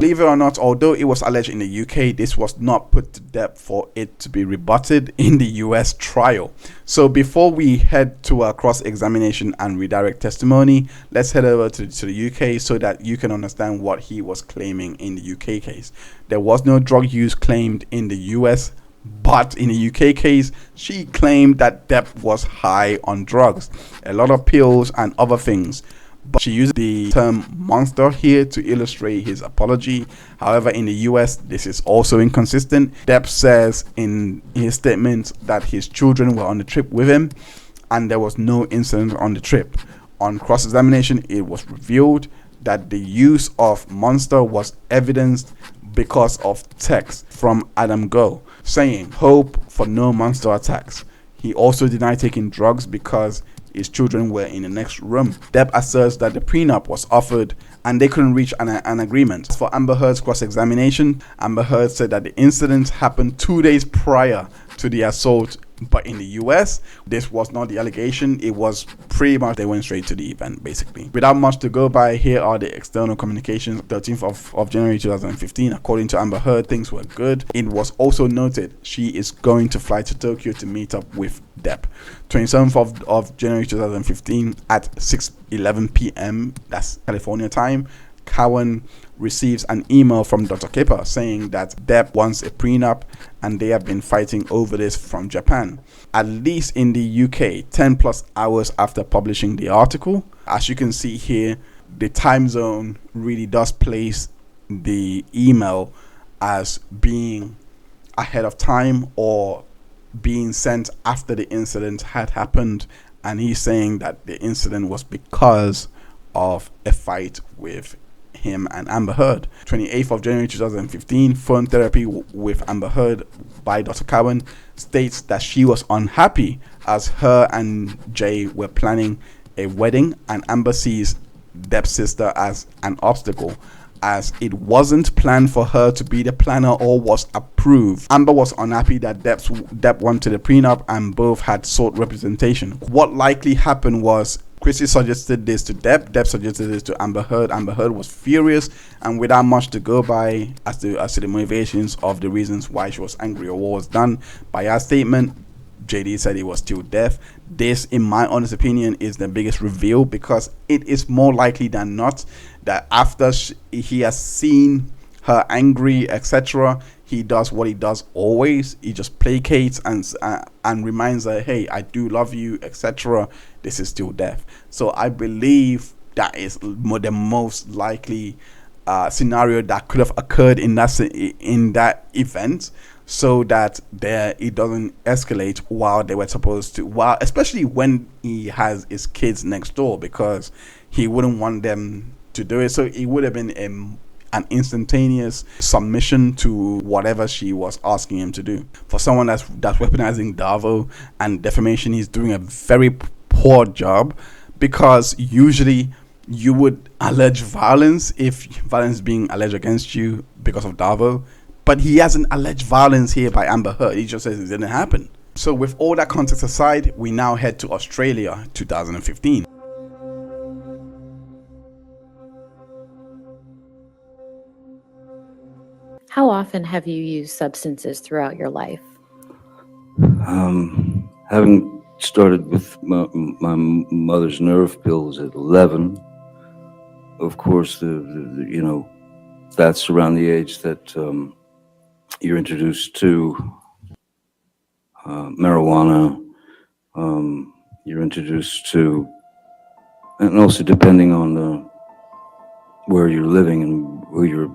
Believe it or not, although it was alleged in the UK, this was not put to Depp for it to be rebutted in the US trial. So before we head to our cross-examination and redirect testimony, let's head over to the UK so that you can understand what he was claiming in the UK case. There was no drug use claimed in the US, but in the UK case, she claimed that Depp was high on drugs, a lot of pills and other things. But she used the term monster here to illustrate his apology. However, in the US, this is also inconsistent. Depp says in his statement that his children were on the trip with him and there was no incident on the trip. On cross-examination, it was revealed that the use of monster was evidenced because of text from Adam Go saying, "Hope for no monster attacks." He also denied taking drugs because his children were in the next room. Depp asserts that the prenup was offered and they couldn't reach an agreement. As for Amber Heard's cross-examination, Amber Heard said that the incident happened 2 days prior to the assault, but in the US, this was not the allegation. It was pretty much they went straight to the event, basically. Without much to go by, here are the external communications. 13th of January 2015, according to Amber Heard, things were good. It was also noted she is going to fly to Tokyo to meet up with Depp. 27th of January 2015 at 6:11 p.m., that's California time, Cowan receives an email from Dr. Kipper saying that Depp wants a prenup and they have been fighting over this from Japan. At least in the UK, 10 plus hours after publishing the article. As you can see here, the time zone really does place the email as being ahead of time or being sent after the incident had happened, and he's saying that the incident was because of a fight with him and Amber Heard. 28th of January 2015, phone therapy with Amber Heard by Dr. Cowan states that she was unhappy as her and Jay were planning a wedding, and Amber sees Depp's sister as an obstacle as it wasn't planned for her to be the planner or was approved. Amber was unhappy that Depp wanted a prenup and both had sought representation. What likely happened was Chrissy suggested this to Depp. Depp suggested this to Amber Heard. Amber Heard was furious, and without much to go by as to the motivations of the reasons why she was angry or what was done by her statement, JD said he was still deaf. This, in my honest opinion, is the biggest reveal because it is more likely than not that after he has seen her angry, etc., he does what he does always. He just placates and reminds her, "Hey, I do love you," etc. This is still death. So I believe that is the most likely scenario that could have occurred in that event, so that it doesn't escalate while they were supposed to. While especially when he has his kids next door, because he wouldn't want them to do it. So it would have been an instantaneous submission to whatever she was asking him to do. For someone that's weaponizing Davo and defamation, he's doing a very poor job, because usually you would allege violence if violence is being alleged against you because of Davo, but he hasn't alleged violence here by Amber Heard. He just says it didn't happen. So with all that context aside, we now head to Australia 2015. How often have you used substances throughout your life? Having started with my mother's nerve pills at 11, of course, that's around the age that you're introduced to marijuana. You're introduced to, and also depending on where you're living and who you're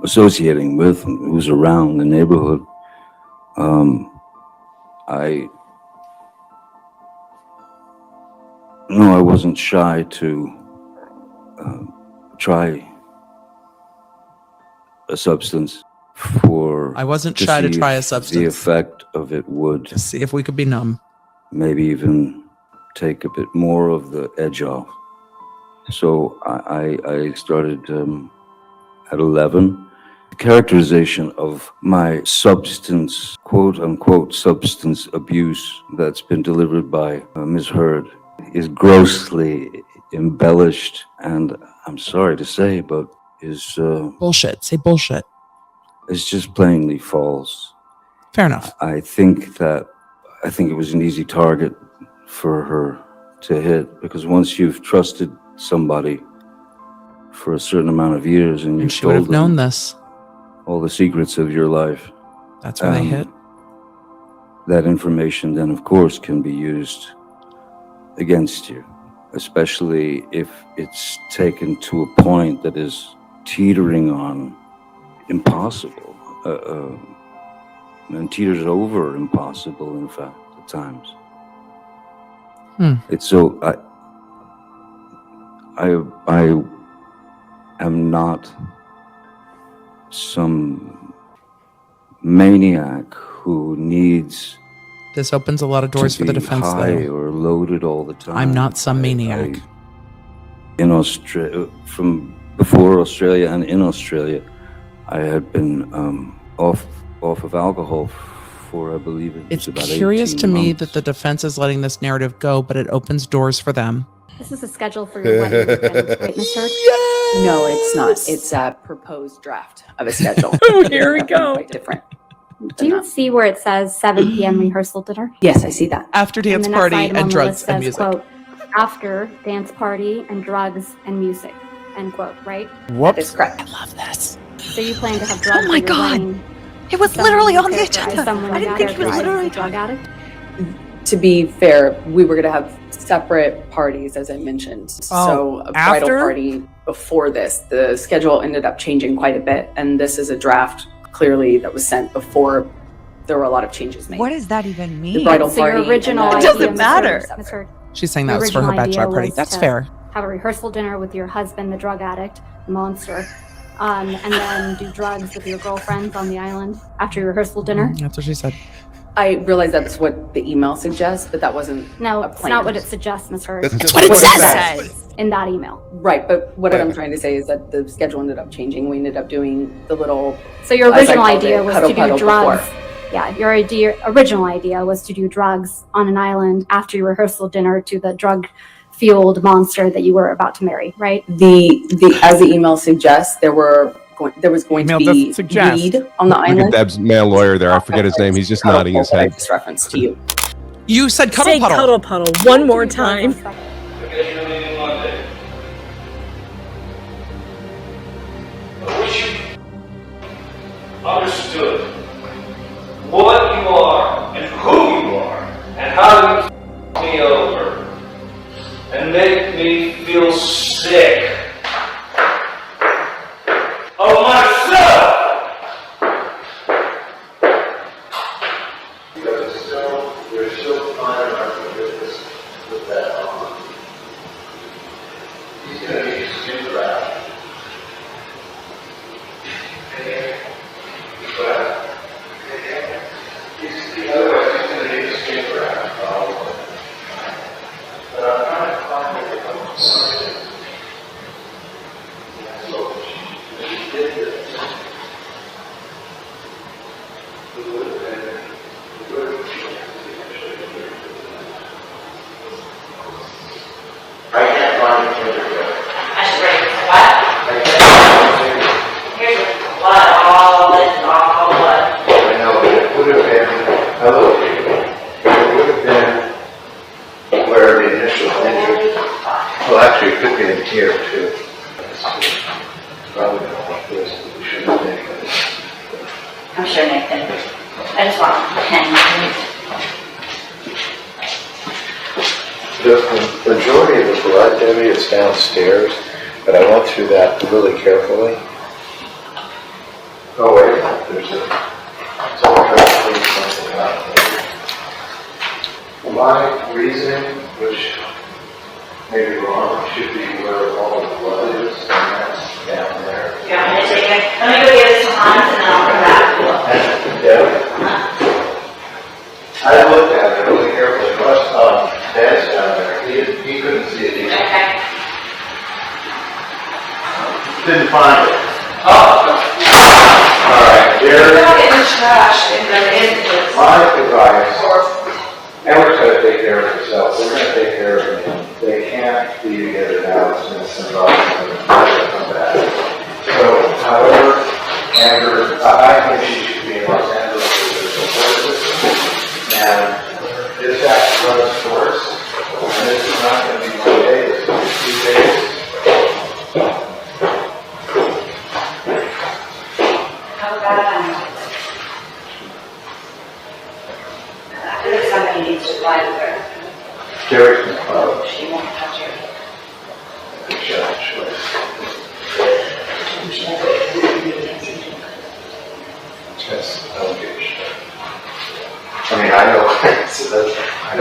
associating with and who's around the neighborhood. I wasn't shy to try a substance I wasn't shy to try a substance. The effect of it would just see if we could be numb. Maybe even take a bit more of the edge off. So I started at 11. The characterization of my substance, quote unquote, substance abuse that's been delivered by Ms. Heard is grossly embellished, and I'm sorry to say, but is Bullshit. Say bullshit. is just plainly false. Fair enough. I think it was an easy target for her to hit, because once you've trusted somebody for a certain amount of years and you've she would have told known them this. all the secrets of your life, That's where they hit. that information then of course can be used against you, especially if it's taken to a point that is teetering on impossible, and teeters over impossible, in fact, at times. It's so, I am not some maniac who needs This opens a lot of doors to for the be defense, high though. or loaded all the time. I'm not some maniac. In Australia, from before Australia and in Australia, I had been off of alcohol for, I believe it was It's about curious 18 to me months. that the defense is letting this narrative go, but it opens doors for them. This is a schedule for your wedding weekend, right, Ms. Hurd? No, it's not. It's a proposed draft of a schedule. Oh, here we go. Quite different. Do you see where it says 7 p.m. rehearsal dinner? Yes, I see that. After dance And the next party item on and the drugs list and says, music. quote, after dance party and drugs and music, end quote, right? That is correct. I love this. So you plan to have drugs Oh my at your God. wedding? It was Someone literally you on the characterize agenda. someone I you didn't think he was characterize as literally a drug talking. addict? To be fair, we were going to have separate parties, as I mentioned. So a bridal after? party before this. The schedule ended up changing quite a bit, and this is a draft clearly that was sent before there were a lot of changes made. What does that even The mean? bridal So your party original and It the- doesn't idea, matter. Ms. Hurd, She's saying the that was for her original bachelor idea party. was That's to fair. have a rehearsal dinner with your husband, the drug addict, the monster, and then do drugs with your girlfriends on the island after your rehearsal dinner. That's what she said. I realize that's what the email suggests, but that wasn't No, a it's plan. not what it suggests, Ms. Hurd, That's what it What it says. in that email. Right, but what I'm trying to say is that the schedule ended up changing. We ended up doing the little, So your as I original called idea it, was cuddle to do puddle drugs. before. Yeah, your original idea was to do drugs on an island after your rehearsal dinner to the drug-fueled monster that you were about to marry, right? The as the email suggests, there was going to Email be doesn't suggest. weed on the Look island. at Deb's male lawyer there. I forget his name. He's just nodding his head. I just referenced to you. You said cuddle Say puddle. cuddle puddle one more time. I wish you understood what you are and who you are and how you f me over and make me feel sick of myself. Because you're still finding our forgiveness with that on. He's going to need to skin around. I can't find the Neuberger. I should write what? I can't find the Neuberger. Here's what, all what? I know, but it would have been, hello, it would have been where the initial injury, well, actually, it could be in here too. Probably not like this, but we should have taken it. I'm sure Nathan. I just want a pen. The majority of the blood, Debbie, is downstairs, but I went through that really carefully. Oh, wait, there's a, someone tried to clean something out. My reasoning, which may be wrong, should be where all the blood is, and that's down there. You want me to take it? Let me go give it to Hans and then I'll come back. Yeah. I looked at it really carefully, but Dad's down there, he couldn't see it either. Okay. Didn't find it. Oh. All right, We're there. not getting the trash in the images. My advice, Edward's gonna take care of himself, we're gonna take care of him. They can't be together now since the problem is gonna come back. So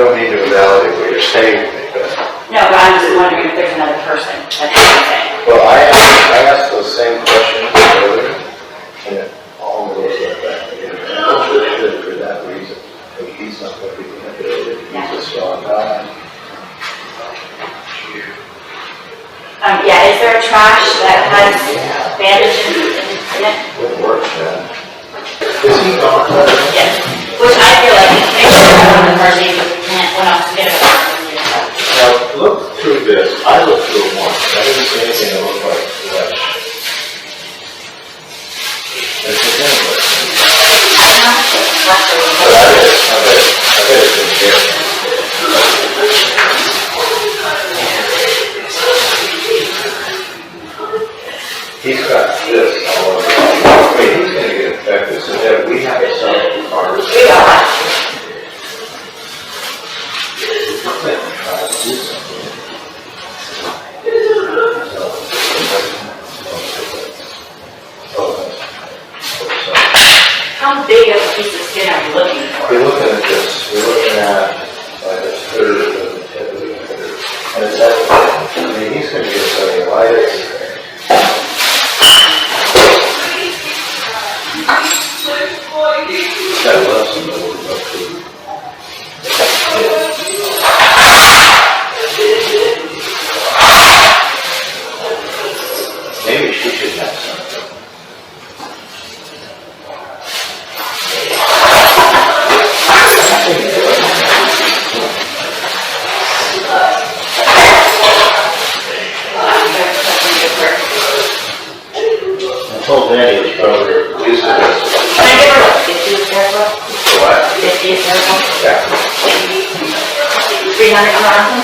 don't mean to invalidate what you're saying with me, but. No, but I'm just wondering if there's another person that has anything. Well, I asked those same questions earlier, and it all goes like that. For that reason. Like, he's not going to be manipulated. He's a strong guy. Yeah, is there a trash that has bandages in it? It works, man. Is he gone? Yes. Which I feel like it's makes sure on the first day we can't, when else to get it. Now, look through this. I looked through it once. I didn't see anything that looked like flesh. It's the same way. But I bet it's in here. He's got this all over. I mean, he's going to get infected, so that we have to sell ours. How big of a piece of skin are you looking for? You're looking at this. You're looking at like a third of the tip of the finger. And it's that. I mean, he's going to get cellulitis. I love some of the food. Maybe she should have some. I told Daddy it was probably used to this. Can I give her a 50 of Terrible? What? 50 of Terrible? Yeah. 300 Johnson?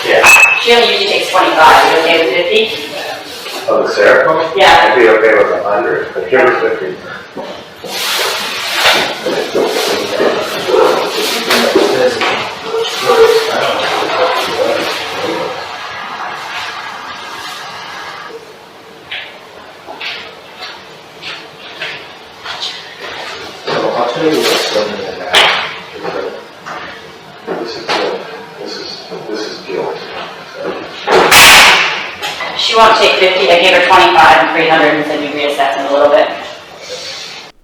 Yeah. She only usually takes 25. Are you okay with 50? Oh, the Seroquel? Yeah. I'd be okay with 100, but give her 50. So I'll tell you what's done in that. This is guilt. She won't take 50. I gave her 25 and 300 and said we reassess in a little bit.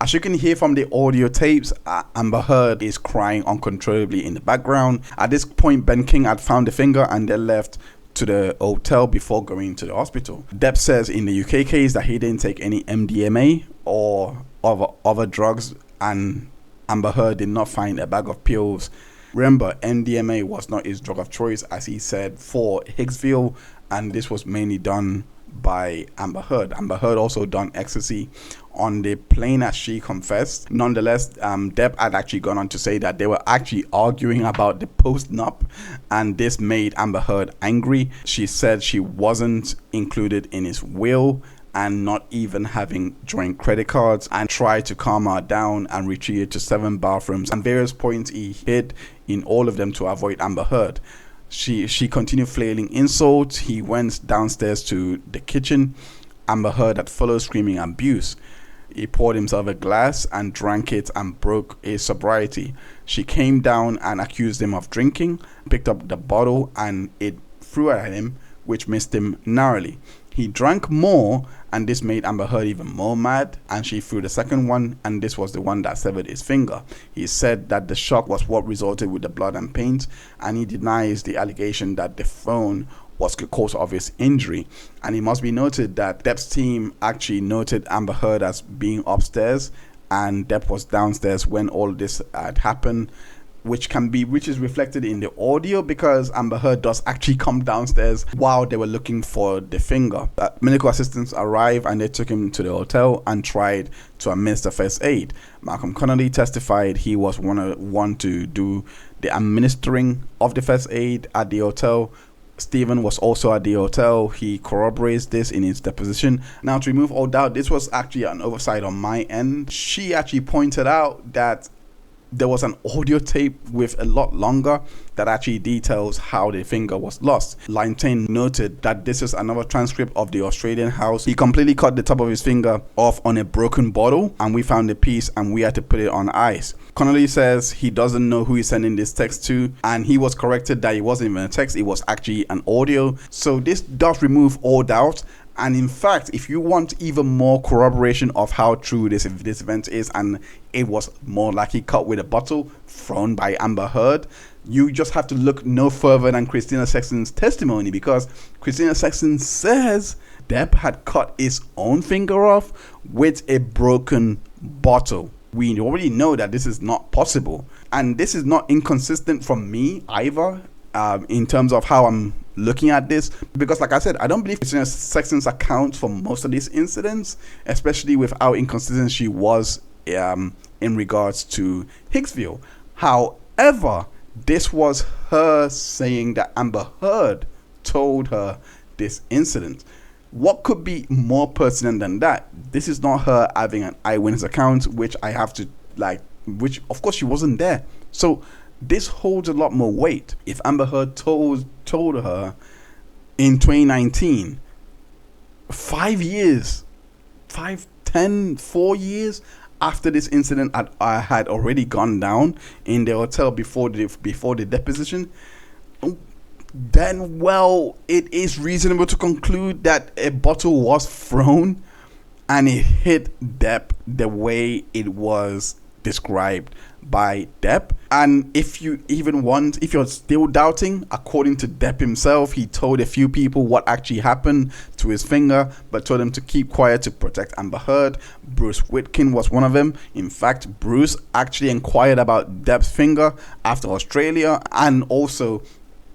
As you can hear from the audio tapes, Amber Heard is crying uncontrollably in the background. At this point, Ben King had found the finger and they left to the hotel before going to the hospital. Depp says in the UK case that he didn't take any MDMA or other drugs, and Amber Heard did not find a bag of pills. Remember, MDMA was not his drug of choice, as he said, for Hicksville, and this was mainly done by Amber Heard. Amber Heard also done ecstasy on the plane, as she confessed. Nonetheless, Depp had actually gone on to say that they were actually arguing about the post-nup, and this made Amber Heard angry. She said she wasn't included in his will and not even having joint credit cards, and tried to calm her down and retreated to 7 bathrooms and various points he hid in all of them to avoid Amber Heard. She continued flailing insults. He went downstairs to the kitchen. Amber Heard had followed, screaming abuse. He poured himself a glass and drank it and broke his sobriety. She came down and accused him of drinking, picked up the bottle and it threw at him, which missed him narrowly. He drank more, and this made Amber Heard even more mad, and she threw the second one, and this was the one that severed his finger. He said that the shock was what resulted with the blood and paint, and he denies the allegation that the phone was the cause of his injury. And it must be noted that Depp's team actually noted Amber Heard as being upstairs, and Depp was downstairs when all this had happened, which is reflected in the audio, because Amber Heard does actually come downstairs while they were looking for the finger. Medical assistants arrived and they took him to the hotel and tried to administer first aid. Malcolm Connolly testified he was one to do the administering of the first aid at the hotel. Stephen was also at the hotel. He corroborates this in his deposition. Now, to remove all doubt, this was actually an oversight on my end. She actually pointed out that there was an audio tape with a lot longer that actually details how the finger was lost. Line 10 noted that this is another transcript of the Australian house. He completely cut the top of his finger off on a broken bottle, and we found the piece and we had to put it on ice. Connolly says he doesn't know who he's sending this text to, and he was corrected that it wasn't even a text, it was actually an audio. So this does remove all doubt. And in fact, if you want even more corroboration of how true this event is, and it was more likely cut with a bottle thrown by Amber Heard, you just have to look no further than Christina Sexton's testimony, because Christina Sexton says Depp had cut his own finger off with a broken bottle. We already know that this is not possible, and this is not inconsistent from me either. In terms of how I'm looking at this, because like I said, I don't believe Christina Sexton's account for most of these incidents, especially with how inconsistent she was in regards to Hicksville. However, this was her saying that Amber Heard told her this incident. What could be more pertinent than that? This is not her having an eyewitness account, which I have to which of course she wasn't there. So this holds a lot more weight. If Amber Heard told her in 2019, 4 years after this incident had already gone down in the hotel before the deposition, then well, it is reasonable to conclude that a bottle was thrown and it hit Depp the way it was described by Depp. And if you're still doubting, according to Depp himself, he told a few people what actually happened to his finger, but told them to keep quiet to protect Amber Heard. Bruce Whitkin was one of them. In fact, Bruce actually inquired about Depp's finger after Australia, and also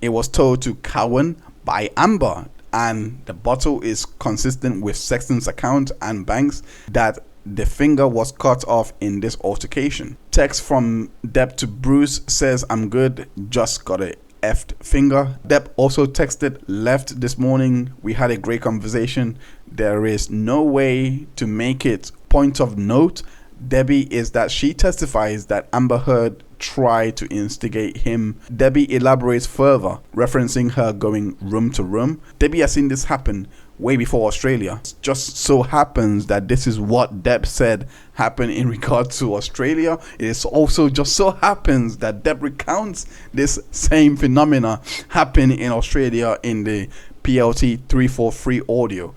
it was told to Cowan by Amber. And the bottle is consistent with Sexton's account and Banks that the finger was cut off in this altercation. Text from Depp to Bruce says, "I'm good, just got a effed finger." Depp also texted, "Left this morning, we had a great conversation. There is no way to make it." Point of note, Debbie, is that she testifies that Amber Heard tried to instigate him. Debbie elaborates further, referencing her going room to room. Debbie has seen this happen way before Australia. It just so happens that this is what Depp said happened in regard to Australia. It is also just so happens that Depp recounts this same phenomena happened in Australia in the PLT 343 audio.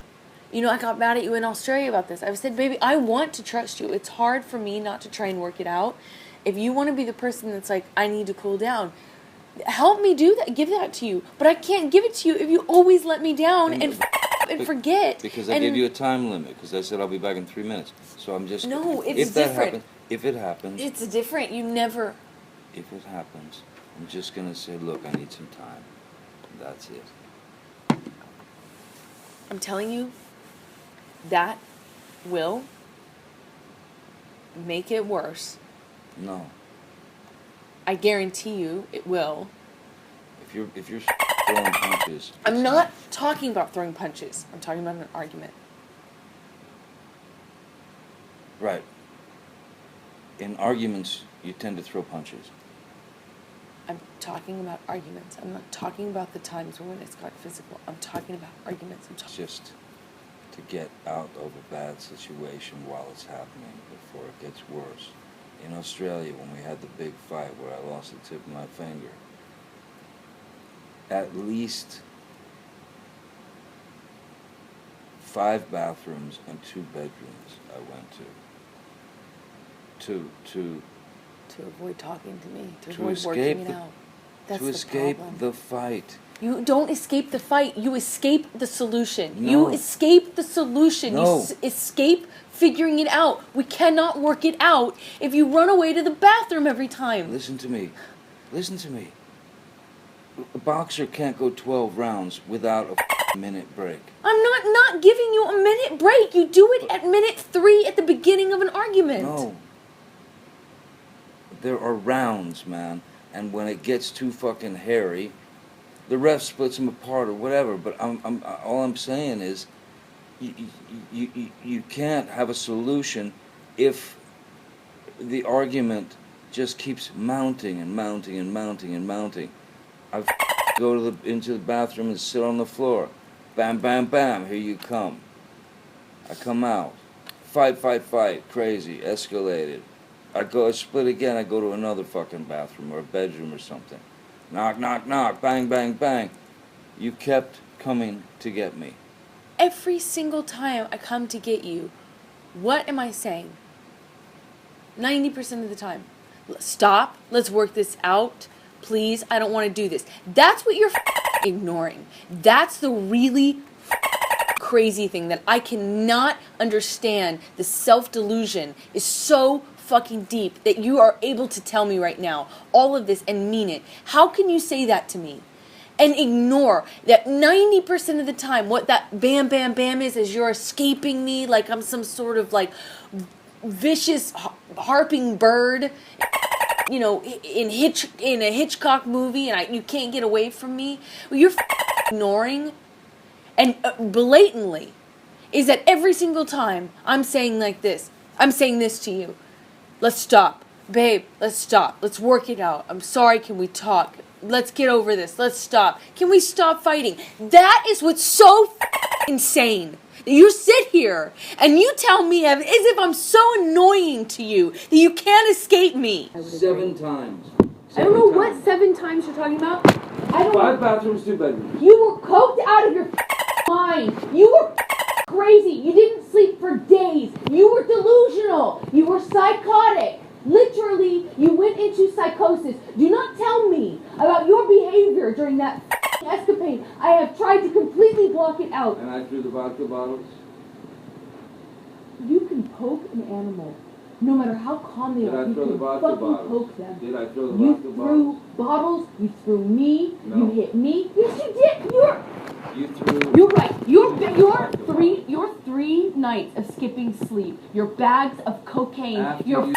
You know, I got mad at you in Australia about this. I said, baby, I want to trust you. It's hard for me not to try and work it out. If you want to be the person that's like, I need to cool down, help me do that, give that to you. But I can't give it to you if you always let me down and forget. Because I gave you a time limit, because I said I'll be back in 3 minutes. So I'm just... No, it's different. If it happens... It's different. You never... If it happens, I'm just going to say, look, I need some time. That's it. I'm telling you, that will make it worse. No. I guarantee you it will. If you're throwing punches... I'm not talking about throwing punches. I'm talking about an argument. Right. In arguments, you tend to throw punches. I'm talking about arguments. I'm not talking about the times when it's got physical. I'm talking about arguments. Just to get out of a bad situation while it's happening before it gets worse. In Australia, when we had the big fight where I lost the tip of my finger, at least 5 bathrooms and 2 bedrooms I went to avoid talking to me, to avoid escape working it out. That's to escape the problem. the fight. You don't escape the fight. You escape the solution. No. You escape the solution. No. You escape figuring it out. We cannot work it out if you run away to the bathroom every time. Listen to me. Listen to me. A boxer can't go 12 rounds without a minute break. I'm not giving you a minute break. You do it at minute 3 at the beginning of an argument. No. There are rounds, man. And when it gets too fucking hairy, the ref splits them apart or whatever. But all I'm saying is, you can't have a solution if the argument just keeps mounting and mounting and mounting and mounting. I go into the bathroom and sit on the floor. Bam, bam, bam, here you come. I come out. Fight, crazy, escalated. I split again, I go to another fucking bathroom or a bedroom or something. Knock, knock, knock, bang, bang, bang. You kept coming to get me. Every single time I come to get you, what am I saying? 90% of the time. Stop, let's work this out. Please, I don't want to do this. That's what you're ignoring. That's the really crazy thing that I cannot understand. The self-delusion is so fucking deep that you are able to tell me right now all of this and mean it. How can you say that to me and ignore that 90% of the time what that bam bam bam is you're escaping me like I'm some sort of like vicious harping bird, you know, in a Hitchcock movie, and you can't get away from me? Well, you're ignoring and blatantly is that every single time I'm saying like this, I'm saying this to you. Let's stop. Babe, let's stop. Let's work it out. I'm sorry, can we talk? Let's get over this. Let's stop. Can we stop fighting? That is what's so insane. You sit here and you tell me as if I'm so annoying to you that you can't escape me. 7 times. I don't know what 7 times you're talking about. I don't 5 bathrooms, 2 bedrooms. You were coked out of your mind. You were crazy. You didn't sleep for days. You were delusional. You were psychotic. Literally, you went into psychosis. Do not tell me about your behavior during that escapade. I have tried to completely block it out. And I threw the vodka bottles. You can poke an animal, no matter how calm they are. You can fucking poke them. Did I throw the You vodka threw bottles? bottles. You threw me. No. You hit me. Yes, you did. You You're right. Your 3 nights of skipping sleep, your bags of cocaine, your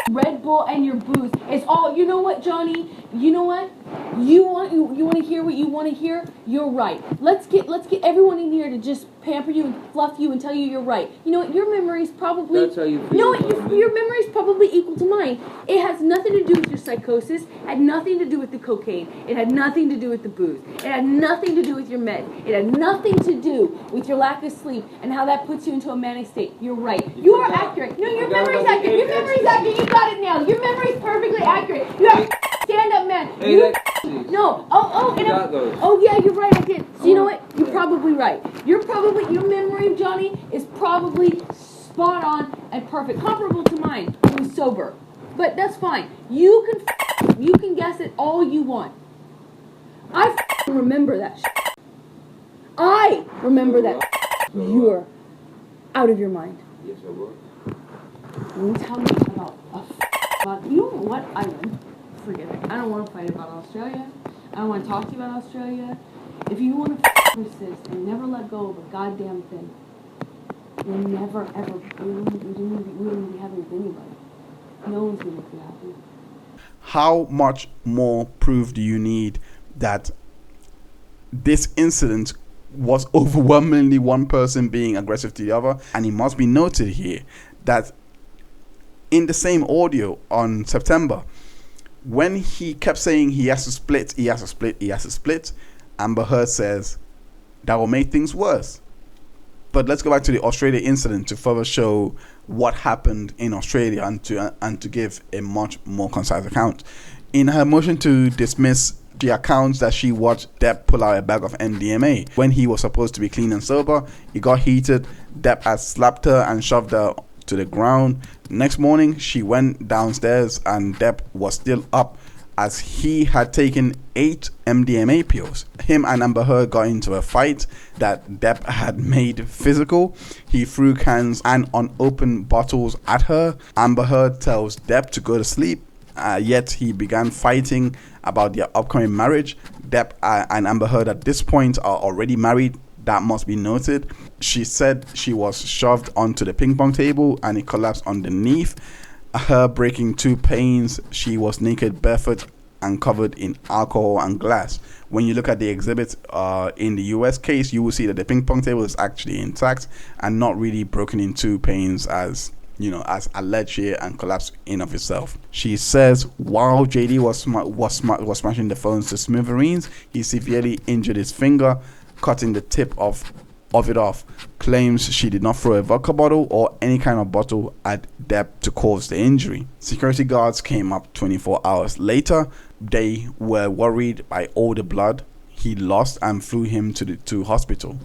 Red Bull and your booze is all. You know what, Johnny? You know what? You want to hear what you want to hear? You're right. Let's get everyone in here to just pamper you and fluff you and tell you you're right. You know what? Your memory's probably That's how you feel. No, your memory's probably equal to mine. It has nothing to do with your psychosis. It had nothing to do with the cocaine. It had nothing to do with the booze. It had nothing to do with your meds. It had nothing to do with your lack of sleep and how that puts you into a manic state. You're right. You are accurate. No, your memory's accurate. Your memory's accurate. You got it now. Your memory's perfectly accurate. You have stand-up man. No. Oh yeah, you're right. I did. So you know what? You're probably right. Your memory, Johnny, is probably spot on and perfect, comparable to mine. When sober, but that's fine. You can guess it all you want. I remember that. I remember that. You're out of your mind. Yes, I was. When you tell me about you know what island? Forget it. I don't want to fight about Australia. I don't want to talk to you about Australia. If you want to persist and never let go of a goddamn thing, you'll never ever. We wouldn't be happy with anybody. No one's gonna be happy. How much more proof do you need that this incident was overwhelmingly one person being aggressive to the other? And it must be noted here that in the same audio on September, when he kept saying he has to split, Amber Heard says that will make things worse. But let's go back to the Australia incident to further show what happened in Australia and to give a much more concise account. In her motion to dismiss the accounts that she watched Depp pull out a bag of MDMA when he was supposed to be clean and sober, it got heated. Depp had slapped her and shoved her to the ground. Next morning, she went downstairs and Depp was still up as he had taken 8 MDMA pills. Him and Amber Heard got into a fight that Depp had made physical. He threw cans and unopened bottles at her. Amber Heard tells Depp to go to sleep, yet he began fighting about their upcoming marriage. Depp and Amber Heard at this point are already married. That must be noted. She said she was shoved onto the ping pong table and it collapsed underneath her, breaking 2 panes. She was naked, barefoot, and covered in alcohol and glass. When you look at the exhibit in the US case, you will see that the ping pong table is actually intact and not really broken in 2 panes as as alleged here and collapse in of itself. She says while JD was smashing the phones to smithereens, he severely injured his finger, cutting the tip of it off. Claims she did not throw a vodka bottle or any kind of bottle at Depp to cause the injury. Security guards came up 24 hours later. They were worried by all the blood he lost and flew him to hospital.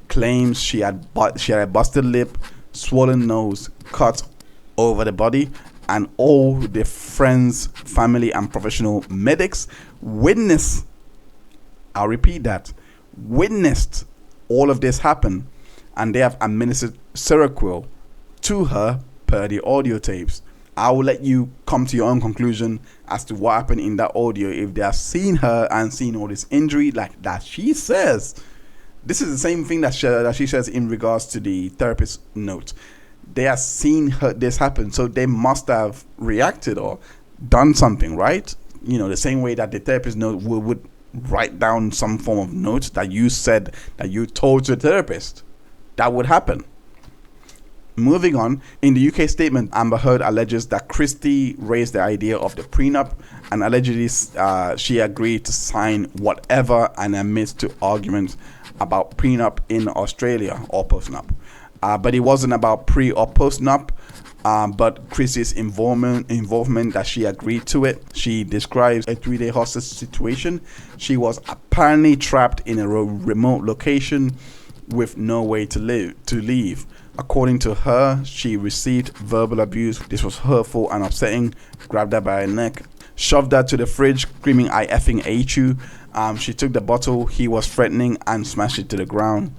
Claims she had a busted lip, swollen nose, cut over the body, and all the friends, family, and professional medics witnessed, I'll repeat that, witnessed all of this happen, and they have administered Seroquel to her per the audio tapes. I will let you come to your own conclusion as to what happened in that audio. If they have seen her and seen all this injury like that she says, this is the same thing that she says in regards to the therapist note. They have seen this happen, so they must have reacted or done something, right? The same way that the therapist note would write down some form of note that you said that you told to the therapist. That would happen. Moving on, in the UK statement, Amber Heard alleges that Christie raised the idea of the prenup, and allegedly she agreed to sign whatever and admits to arguments about prenup in Australia or postnup. But it wasn't about pre or postnup, but Christie's involvement that she agreed to it. She describes a 3-day hostage situation. She was apparently trapped in a remote location with no way to leave. According to her, she received verbal abuse. This was hurtful and upsetting. Grabbed her by her neck, shoved her to the fridge, screaming, "I effing hate you." She took the bottle he was threatening and smashed it to the ground.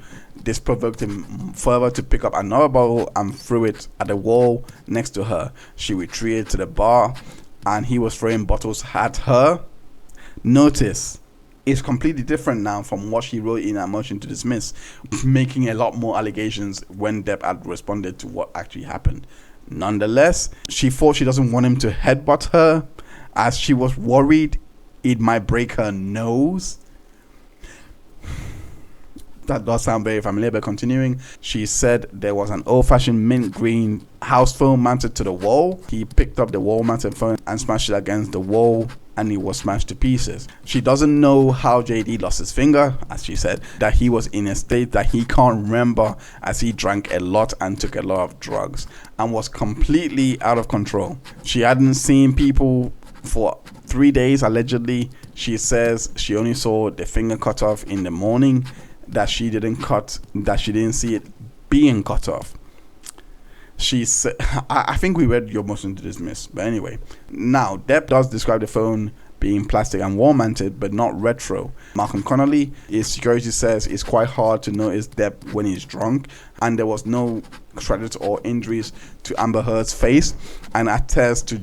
This provoked him further to pick up another bottle and threw it at the wall next to her. She retreated to the bar and he was throwing bottles at her. Notice, it's completely different now from what she wrote in her motion to dismiss, making a lot more allegations when Depp had responded to what actually happened. Nonetheless, she thought she doesn't want him to headbutt her, as she was worried it might break her nose. That does sound very familiar, but continuing, she said there was an old-fashioned mint green house phone mounted to the wall. He picked up the wall-mounted phone and smashed it against the wall, and it was smashed to pieces. She doesn't know how JD lost his finger, as she said, that he was in a state that he can't remember, as he drank a lot and took a lot of drugs and was completely out of control. She hadn't seen people for 3 days, allegedly. She says she only saw the finger cut off in the morning, that she didn't see it being cut off. She said, I think we read your motion to dismiss, but anyway. Now, Depp does describe the phone being plastic and wall-mounted, but not retro. Malcolm Connolly, his security, says it's quite hard to notice Depp when he's drunk, and there was no scratches or injuries to Amber Heard's face, and attests to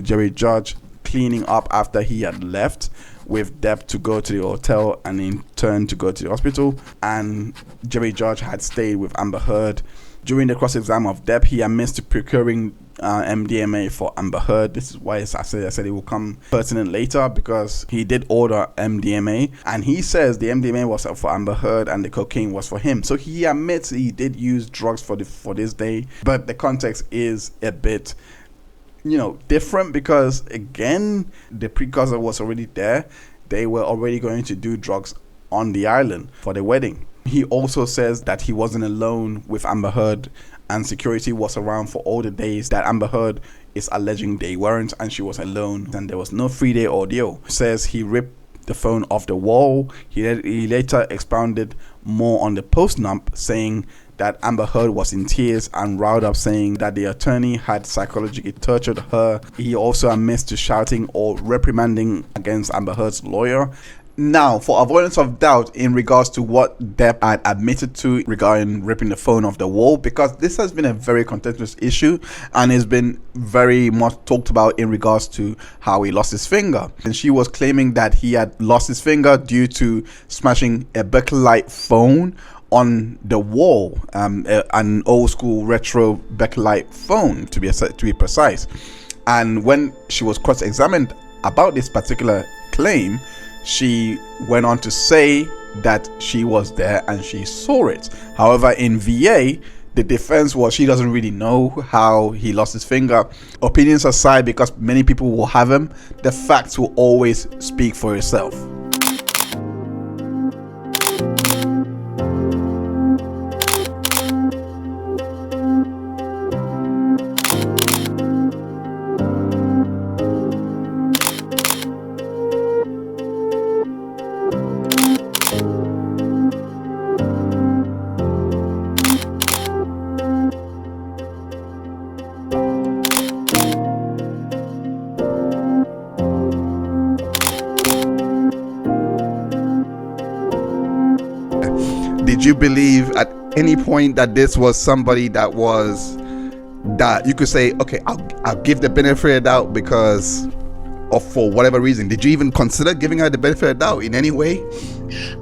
Jerry Judge cleaning up after he had left with Depp to go to the hotel and in turn to go to the hospital. And Jerry Judge had stayed with Amber Heard. During the cross-exam of Depp, he admits to procuring MDMA for Amber Heard. This is why I said it will come pertinent later, because he did order MDMA, and he says the MDMA was for Amber Heard and the cocaine was for him. So he admits he did use drugs for this day, but the context is a bit different, because again, the precursor was already there. They were already going to do drugs on the island for the wedding. He also says that he wasn't alone with Amber Heard, and security was around for all the days that Amber Heard is alleging they weren't, and she was alone, and there was no 3-day ordeal. Says he ripped the phone off the wall. He later expounded more on the post-nup, saying that Amber Heard was in tears and riled up, saying that the attorney had psychologically tortured her. He also admits to shouting or reprimanding against Amber Heard's lawyer. Now, for avoidance of doubt in regards to what Depp had admitted to regarding ripping the phone off the wall, because this has been a very contentious issue and has been very much talked about in regards to how he lost his finger. And she was claiming that he had lost his finger due to smashing a Bakelite phone on the wall, an old school retro Bakelite phone to be precise. And when she was cross-examined about this particular claim, she went on to say that she was there and she saw it. However, in VA, The defense was she doesn't really know how he lost his finger. Opinions aside, because many people will have them, the facts will always speak for itself. Did you believe at any point that this was somebody that you could say, okay, I'll give the benefit of the doubt because of, for whatever reason? Did you even consider giving her the benefit of the doubt in any way?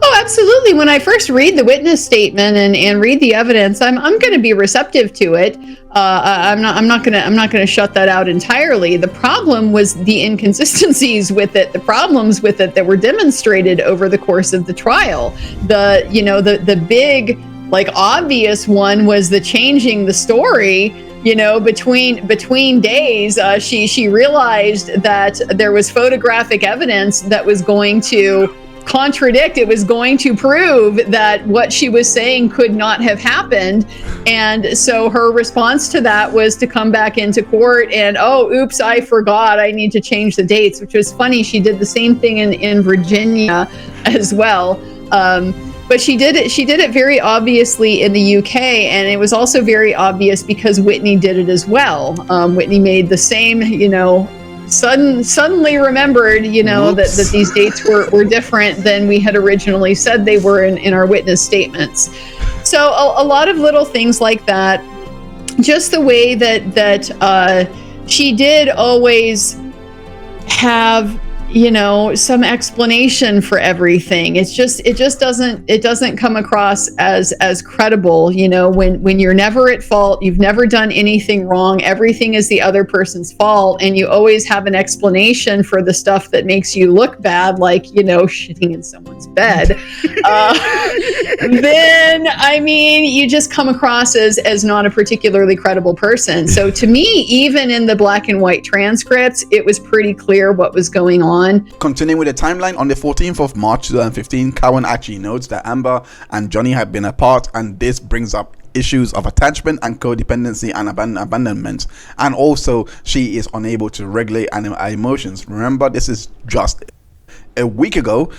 Oh, absolutely. When I first read the witness statement and read the evidence, I'm going to be receptive to it. I'm not going to shut that out entirely. The problem was the inconsistencies with it, the problems with it that were demonstrated over the course of the trial. The big, like, obvious one was the changing the story. Between days, she realized that there was photographic evidence that was going to contradict, it was going to prove that what she was saying could not have happened. And so her response to that was to come back into court and, oh, oops, I forgot, I need to change the dates, which was funny. She did the same thing in Virginia as well. But she did it very obviously in the UK, and it was also very obvious because Whitney did it as well. Whitney made the same, suddenly remembered, that these dates were different than we had originally said they were in our witness statements. So a lot of little things like that. Just the way that she did always have some explanation for everything. It just doesn't come across as credible, when you're never at fault, you've never done anything wrong, everything is the other person's fault, and you always have an explanation for the stuff that makes you look bad, like, shitting in someone's bed. Then, you just come across as not a particularly credible person. So to me, even in the black and white transcripts, it was pretty clear what was going on. Continuing with the timeline, on the 14th of March 2015, Cowan actually notes that Amber and Johnny had been apart, and this brings up issues of attachment and codependency and abandonment, and also she is unable to regulate her emotions. Remember, this is just a week ago.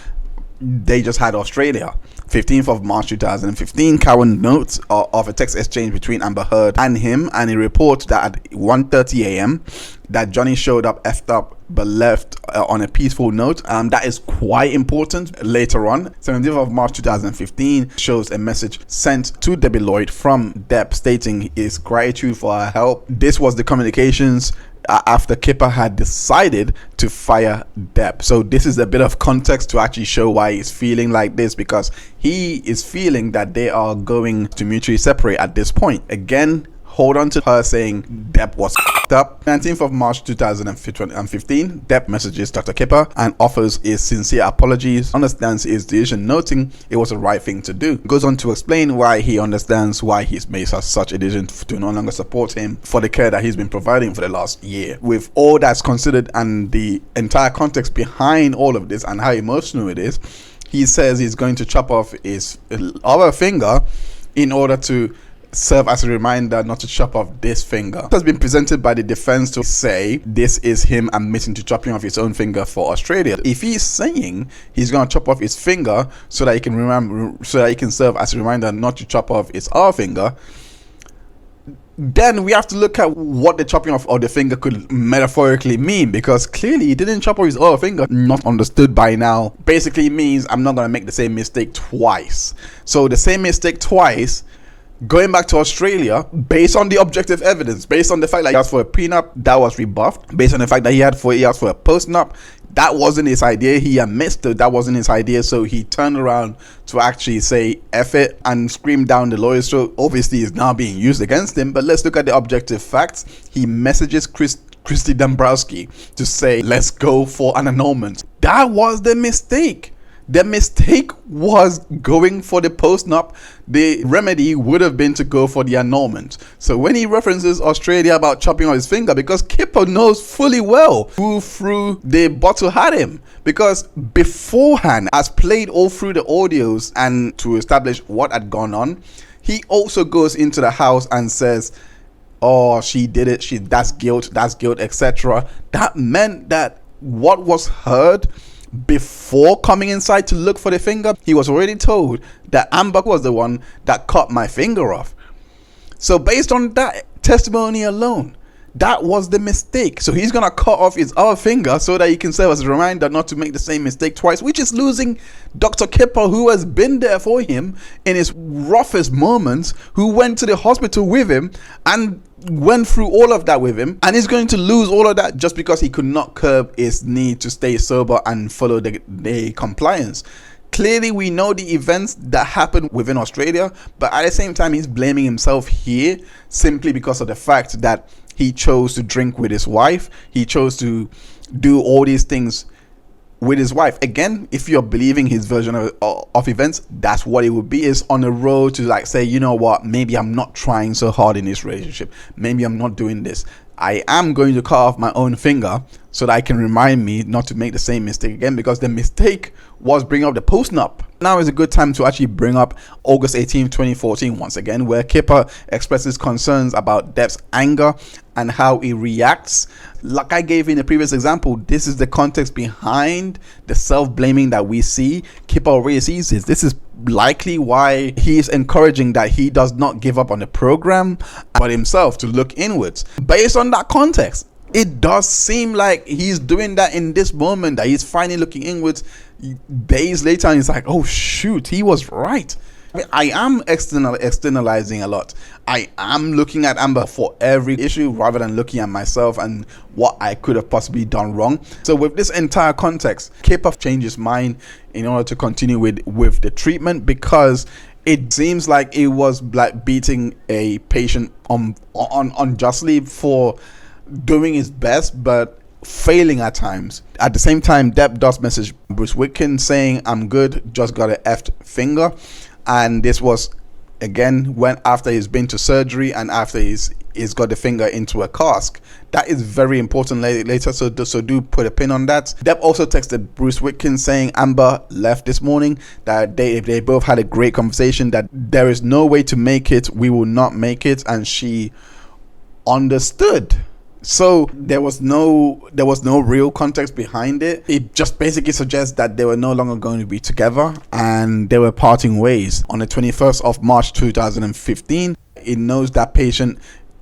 They just had Australia. 15th of March 2015, Cowan notes of a text exchange between Amber Heard and him, and he reports that at 1:30 a.m. that Johnny showed up, effed up, but left on a peaceful note. That is quite important later on. 17th of March 2015 shows a message sent to Debbie Lloyd from Depp stating his gratitude for her help. This was the communications after Kipper had decided to fire Depp. So this is a bit of context to actually show why he's feeling like this, because he is feeling that they are going to mutually separate at this point. Again, hold on to her saying Depp was f***ed up. 19th of March 2015, Depp messages Dr. Kipper and offers his sincere apologies, understands his decision, noting it was the right thing to do. Goes on to explain why he understands why he's made such a decision to no longer support him for the care that he's been providing for the last year. With all that's considered and the entire context behind all of this and how emotional it is, he says he's going to chop off his other finger in order to serve as a reminder not to chop off this finger. It has been presented by the defense to say this is him admitting to chopping off his own finger for Australia. If he's saying he's going to chop off his finger so that he can remember, so that he can serve as a reminder not to chop off his other finger, then we have to look at what the chopping off of the finger could metaphorically mean, because clearly he didn't chop off his other finger. Not understood by now basically means I'm not going to make the same mistake twice. So the same mistake twice, going back to Australia, based on the objective evidence, based on the fact that he asked for a prenup, that was rebuffed. Based on the fact that he asked for a postnup, that wasn't his idea. He admits that wasn't his idea, so he turned around to actually say F it and scream down the lawyer's throat. Obviously, it's now being used against him, but let's look at the objective facts. He messages Christy Dombrowski to say, let's go for an annulment. That was the mistake. The mistake was going for the post-nup. The remedy would have been to go for the annulment. So when he references Australia about chopping off his finger, because Kipper knows fully well who threw the bottle at him, because beforehand, as played all through the audios and to establish what had gone on, he also goes into the house and says, oh, she did it, that's guilt, etc. That meant that what was heard before coming inside to look for the finger, he was already told that Amber was the one that cut my finger off. So based on that testimony alone, that was the mistake. So he's gonna cut off his other finger so that he can serve as a reminder not to make the same mistake twice, which is losing Dr. Kipper, who has been there for him in his roughest moments, who went to the hospital with him and went through all of that with him, and he's going to lose all of that just because he could not curb his need to stay sober and follow the compliance. Clearly, we know the events that happened within Australia, but at the same time, he's blaming himself here simply because of the fact that he chose to drink with his wife. He chose to do all these things with his wife. Again, if you're believing his version of events, that's what it would be. Is on the road to like say, you know what, maybe I'm not trying so hard in this relationship. Maybe I'm not doing this. I am going to cut off my own finger so that I can remind me not to make the same mistake again, because the mistake was bringing up the post-nup. Now is a good time to actually bring up August 18, 2014 once again, where Kipper expresses concerns about Depp's anger and how he reacts. Like I gave in the previous example, this is the context behind the self-blaming that we see. Kipper already sees this. This is likely why he is encouraging that he does not give up on the program, but himself to look inwards. Based on that context, it does seem like he's doing that in this moment, that he's finally looking inwards days later, and he's like, oh shoot, he was right. I am externalizing a lot. I am looking at Amber for every issue rather than looking at myself and what I could have possibly done wrong. So with this entire context, Kipper changed his mind in order to continue with the treatment, because it seems like it was like beating a patient unjustly for doing his best but failing at times. At the same time, Depp does message Bruce Witkin saying, I'm good, just got an effed finger. And this was again when after he's been to surgery and after he's got the finger into a cask. That is very important later, so do put a pin on that. Depp also texted Bruce Witkin saying Amber left this morning, that they both had a great conversation, that there is no way to make it, we will not make it, and she understood. So there was no real context behind it. It just basically suggests that they were no longer going to be together and they were parting ways. On the 21st of March 2015, it knows that patient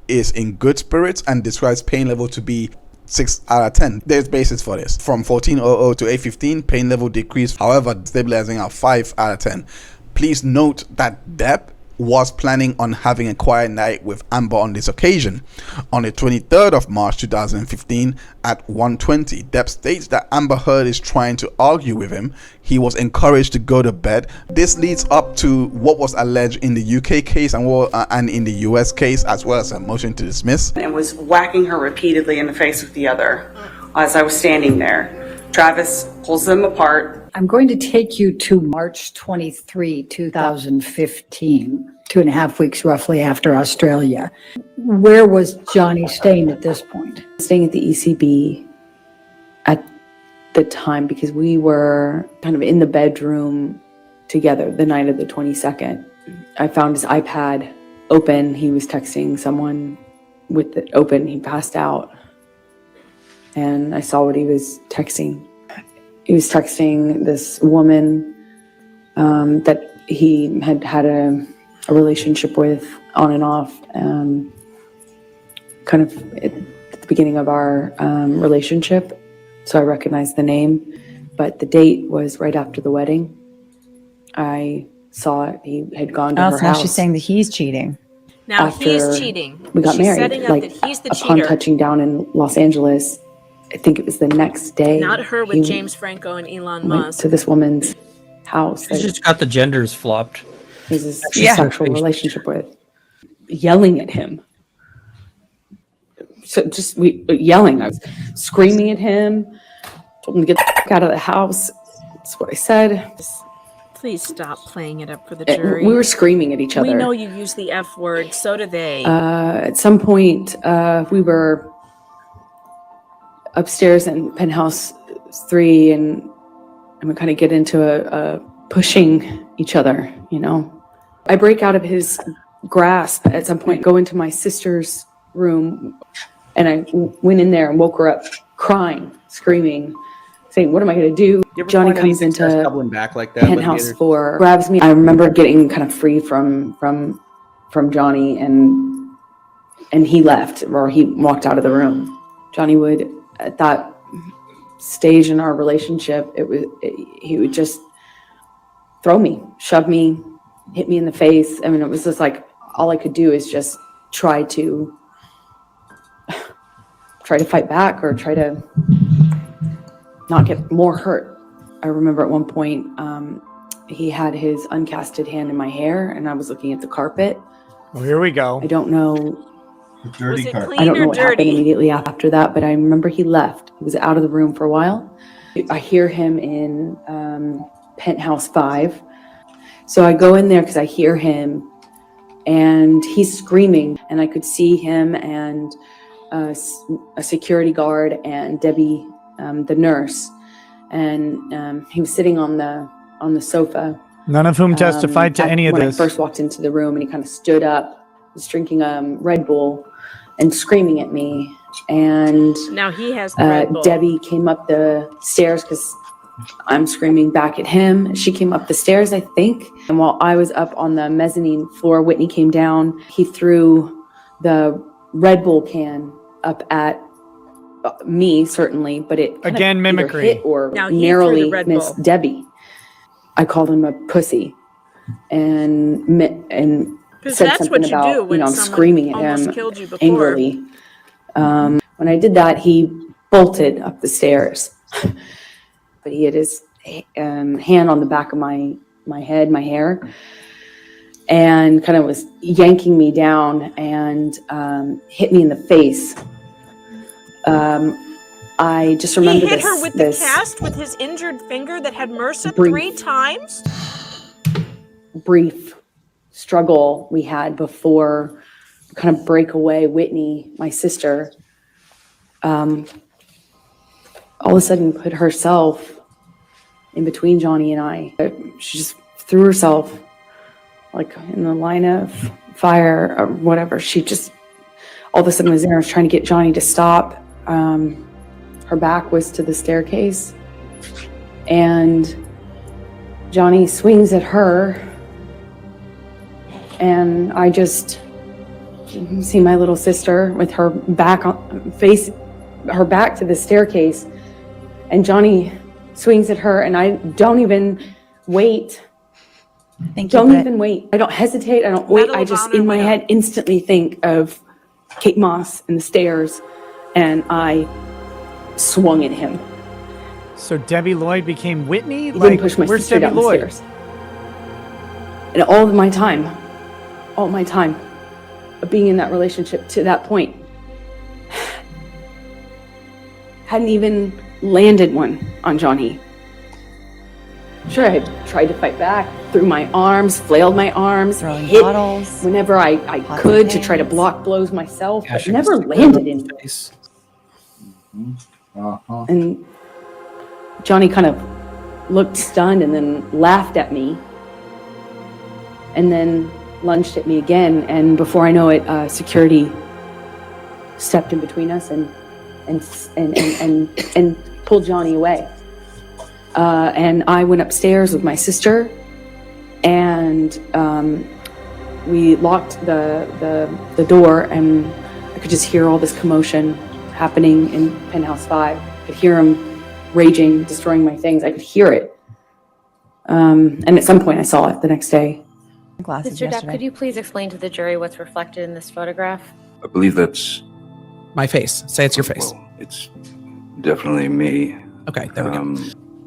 is in good spirits and describes pain level to be 6 out of 10. There's basis for this. From 14:00 to 8:15, pain level decreased, however, stabilizing at 5 out of 10. Please note that Depp was planning on having a quiet night with Amber on this occasion. On the 23rd of March 2015 at 1:20, Depp states that Amber Heard is trying to argue with him. He was encouraged to go to bed. This leads up to what was alleged in the UK case and in the US case, as well as a motion to dismiss. And was whacking her repeatedly in the face with the other as I was standing there. Travis pulls them apart. I'm going to take you to March 23, 2015, 2.5 weeks roughly after Australia. Where was Johnny staying at this point? Staying at the ECB at the time because we were kind of in the bedroom together the night of the 22nd. I found his iPad open. He was texting someone with it open. He passed out. And I saw what he was texting. He was texting this woman that he had had a relationship with on and off, kind of at the beginning of our relationship. So I recognized the name, but the date was right after the wedding. I saw it. He had gone to her Now house. she's saying that he's cheating. Now after he's cheating. We got She's married. setting up Like that he's the upon cheater. touching down in Los Angeles, I think it was the next day. Not her with he James Franco and Elon went Musk. to this woman's house. He's just got the genders flopped. He's his Yeah. sexual relationship with, yelling at him. So just yelling. I was screaming at him, told him to get the fuck out of the house, That's what I said. Please stop playing it up for the We jury. were screaming at each other. We know you use the F word, so do they. At some point, we were upstairs in penthouse 3, and we kind of get into a pushing each other, you know. I break out of his grasp at some point, go into my sister's room, and I went in there and woke her up crying, screaming, saying, what am I going to do? Johnny comes into doubling back like that. penthouse 4, grabs me. I remember getting kind of free from Johnny, and he left, or he walked out of the room. Johnny would, at that stage in our relationship, he would just throw me, shove me, hit me in the face. I mean, it was just like, all I could do is just try to fight back, or try to not get more hurt. I remember at one point, he had his uncasted hand in my hair, and I was looking at the carpet. Well, here we go. I don't know. Dirty carpet. I don't know what happened immediately after that, but I remember he left. He was out of the room for a while. I hear him in penthouse 5. So I go in there because I hear him, and he's screaming, and I could see him and a security guard and Debbie, the nurse, and he was sitting on the sofa. None of whom testified to any of when this. I first walked into the room, and he kind of stood up, was drinking Red Bull and screaming at me. And Now he has the Red Bull. Debbie came up the stairs because I'm screaming back at him. She came up the stairs, I think. And while I was up on the mezzanine floor, Whitney came down. He threw the Red Bull can up at me, certainly, but it kind Again, of mimicry. either hit or Now he threw narrowly the Red missed Bull. Debbie. I called him a pussy, and Because said that's something what you about, do when I'm someone screaming at almost him killed you before. angrily. When I did that, he bolted up the stairs, but he had his hand on the back of my head, my hair, and kind of was yanking me down and hit me in the face. I just remember He hit this, her with this the cast with his injured finger that had MRSA brief- 3 times? brief struggle we had before kind of break away. Whitney, my sister, all of a sudden put herself in between Johnny and I. She just threw herself like in the line of fire or whatever. She just all of a sudden was there, was trying to get Johnny to stop. Her back was to the staircase, and Johnny swings at her, and I just see my little sister with her back her back to the staircase, and Johnny swings at her, and I don't even wait. Don't even wait. I don't hesitate. I don't wait. I just, in my head, instantly think of Kate Moss and the stairs, and I swung at him. So Debbie Lloyd became Whitney? He Like, didn't push my where's sister Debbie down the Lloyd? stairs. And all my time of being in that relationship to that point, hadn't even landed one on Johnny. Sure, I tried to fight back, threw my arms, flailed my arms, hit bottles whenever I could to try to block blows myself, but never landed in. And Johnny kind of looked stunned and then laughed at me, and then lunged at me again. And before I know it, security stepped in between us and pulled Johnny away. And I went upstairs with my sister, and we locked the door, and I could just hear all this commotion happening in penthouse 5. I could hear him raging, destroying my things. I could hear it. And at some point I saw it the next day. Mr. Depp, could you please explain to the jury what's reflected in this photograph? I believe that's My face. Say it's your face. well, it's definitely me. Okay, there we go.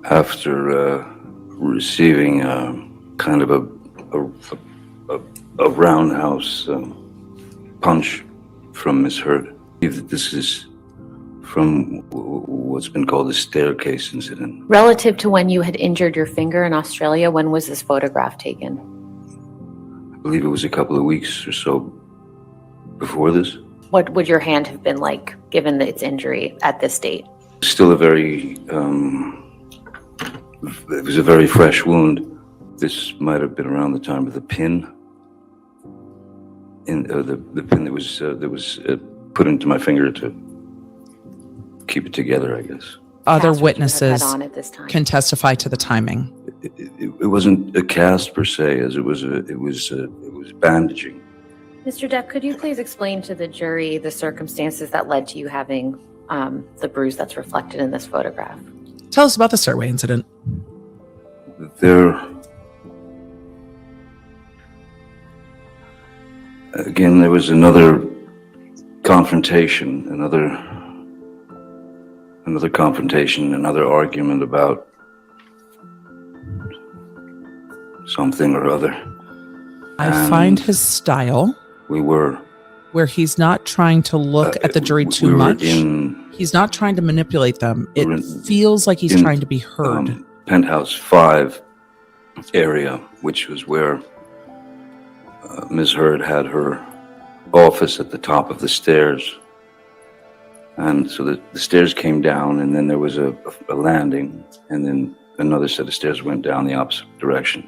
After receiving kind of a roundhouse punch from Miss Hurd, I believe that this is from what's been called the staircase incident. Relative to when you had injured your finger in Australia, when was this photograph taken? I believe it was a couple of weeks or so before this. What would your hand have been like given its injury at this date? Still a very, it was a very fresh wound. This might have been around the time of the pin, the pin that was put into my finger to keep it together, I guess. Other Cast would you have had witnesses on at this time? can testify to the timing. It wasn't a cast per se, as it was bandaging. Mr. Depp, could you please explain to the jury the circumstances that led to you having the bruise that's reflected in this photograph? Tell us about the stairway incident. There was another confrontation, another confrontation, another argument about something or other. I find his style where he's not trying to look at the jury too much. He's not trying to manipulate them. It feels like he's trying to be heard. Penthouse 5 area, which was where Ms. Heard had her office at the top of the stairs. And so the stairs came down, and then there was a landing, and then another set of stairs went down the opposite direction.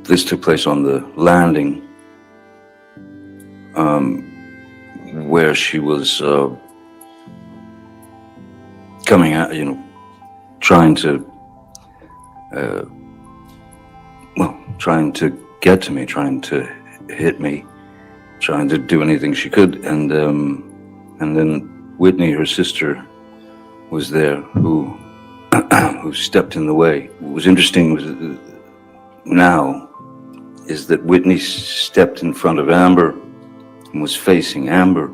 This took place on the landing, where she was coming out, trying to get to me, trying to hit me, trying to do anything she could, and then Whitney, her sister, was there, who stepped in the way. What was interesting now is that Whitney stepped in front of Amber and was facing Amber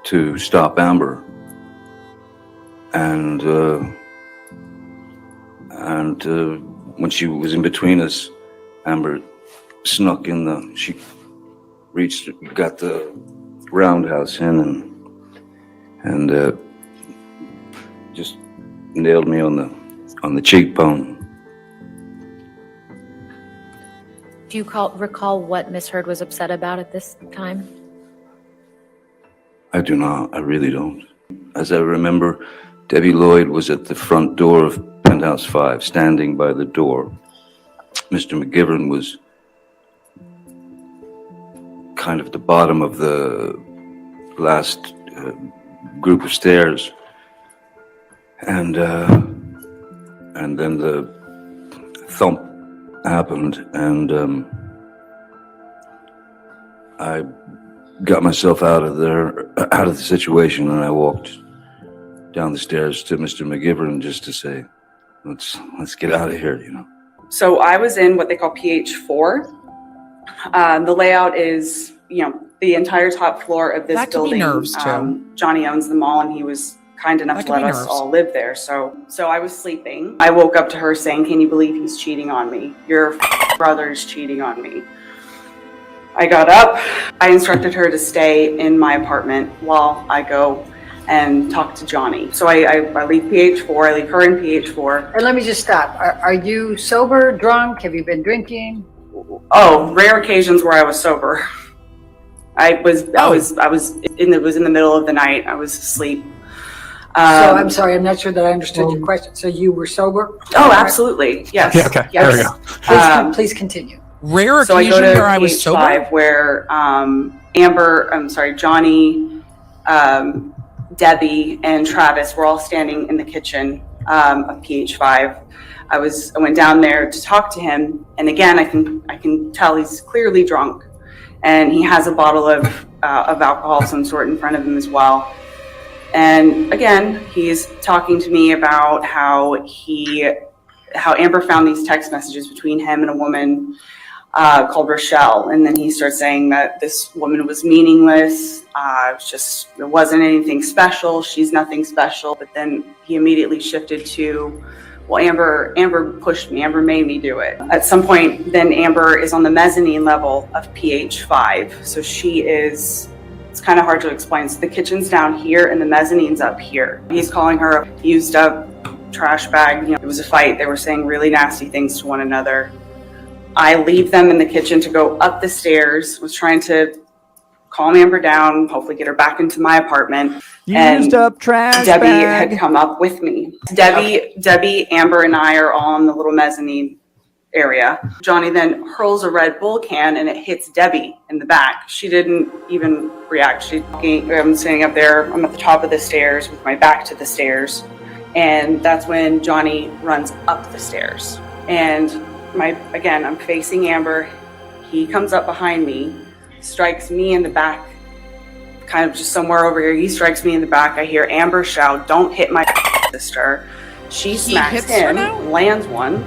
to stop Amber, and when she was in between us, Amber snuck in she got the roundhouse in and just nailed me on the cheekbone. Do you recall what Miss Heard was upset about at this time? I do not. I really don't. As I remember, Debbie Lloyd was at the front door of Penthouse 5, standing by the door. Mr. McGivern was kind of at the bottom of the last group of stairs, and then the thump happened, and I got myself out of the situation, and I walked down the stairs to Mr. McGivern just to say, let's get out of here, So I was in what they call PH4. The layout is, the entire top floor of this That could be building. nerves, too. Johnny owns the mall, and he was kind enough That to could let be us nerves. all live there. So I was sleeping. I woke up to her saying, "Can you believe he's cheating on me? Your brother's cheating on me." I got up. I instructed her to stay in my apartment while I go and talk to Johnny. So I leave PH4. I leave her in PH4. And let me just stop. Are you sober, drunk? Have you been drinking? Oh, rare occasions where I was sober. I was in the middle of the night. I was asleep. So I'm sorry, I'm not sure that I understood your question. So you were sober? Oh, absolutely. Yes. Yeah, okay. Yes. There we go. Please continue. Rare So I occasion go to where I was sober. PH5 where Johnny, Debbie, and Travis were all standing in the kitchen of PH5. I went down there to talk to him, and again, I can tell he's clearly drunk, and he has a bottle of alcohol of some sort in front of him as well. And again, he's talking to me about how Amber found these text messages between him and a woman called Rochelle, and then he starts saying that this woman was meaningless. There wasn't anything special. She's nothing special. But then he immediately shifted to, well, Amber pushed me. Amber made me do it. At some point, then Amber is on the mezzanine level of PH5, so she is It's kind of hard to explain. So the kitchen's down here and the mezzanine's up here. He's calling her a used up trash bag. You know, it was a fight. They were saying really nasty things to one another. I leave them in the kitchen to go up the stairs, was trying to calm Amber down, hopefully get her back into my apartment. Used up trash Debbie bag. had come up with me. Debbie, Amber, and I are all in the little mezzanine area. Johnny then hurls a Red Bull can and it hits Debbie in the back. She didn't even react. I'm standing up there. I'm at the top of the stairs with my back to the stairs. And that's when Johnny runs up the stairs. And again, I'm facing Amber. He comes up behind me, strikes me in the back, kind of just somewhere over here. He strikes me in the back. I hear Amber shout, "Don't hit my sister." She smacks him, lands one.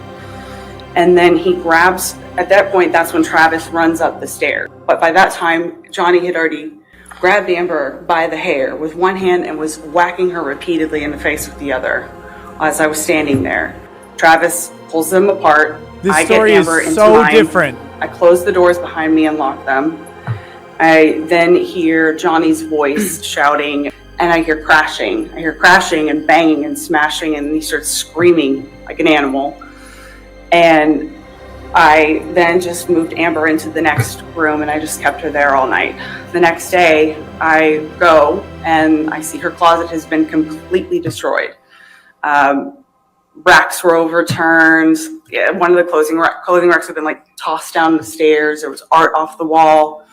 And then he grabs, at that point, that's when Travis runs up the stairs. But by that time, Johnny had already grabbed Amber by the hair with one hand and was whacking her repeatedly in the face with the other as I was standing there. Travis pulls them apart. This story is so different. I close the doors behind me and lock them. I then hear Johnny's voice shouting, and I hear crashing. I hear crashing and banging and smashing, and he starts screaming like an animal. And I then just moved Amber into the next room, and I just kept her there all night. The next day, I go and I see her closet has been completely destroyed. Racks were overturned. Yeah, one of the clothing racks had been like tossed down the stairs. There was art off the wall.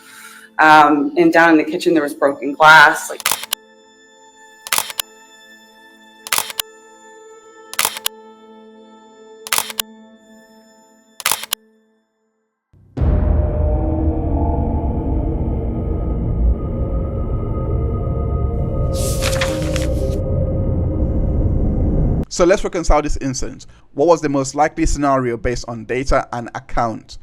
And down in the kitchen, there was broken glass. So let's reconcile this incident. What was the most likely scenario based on data and account?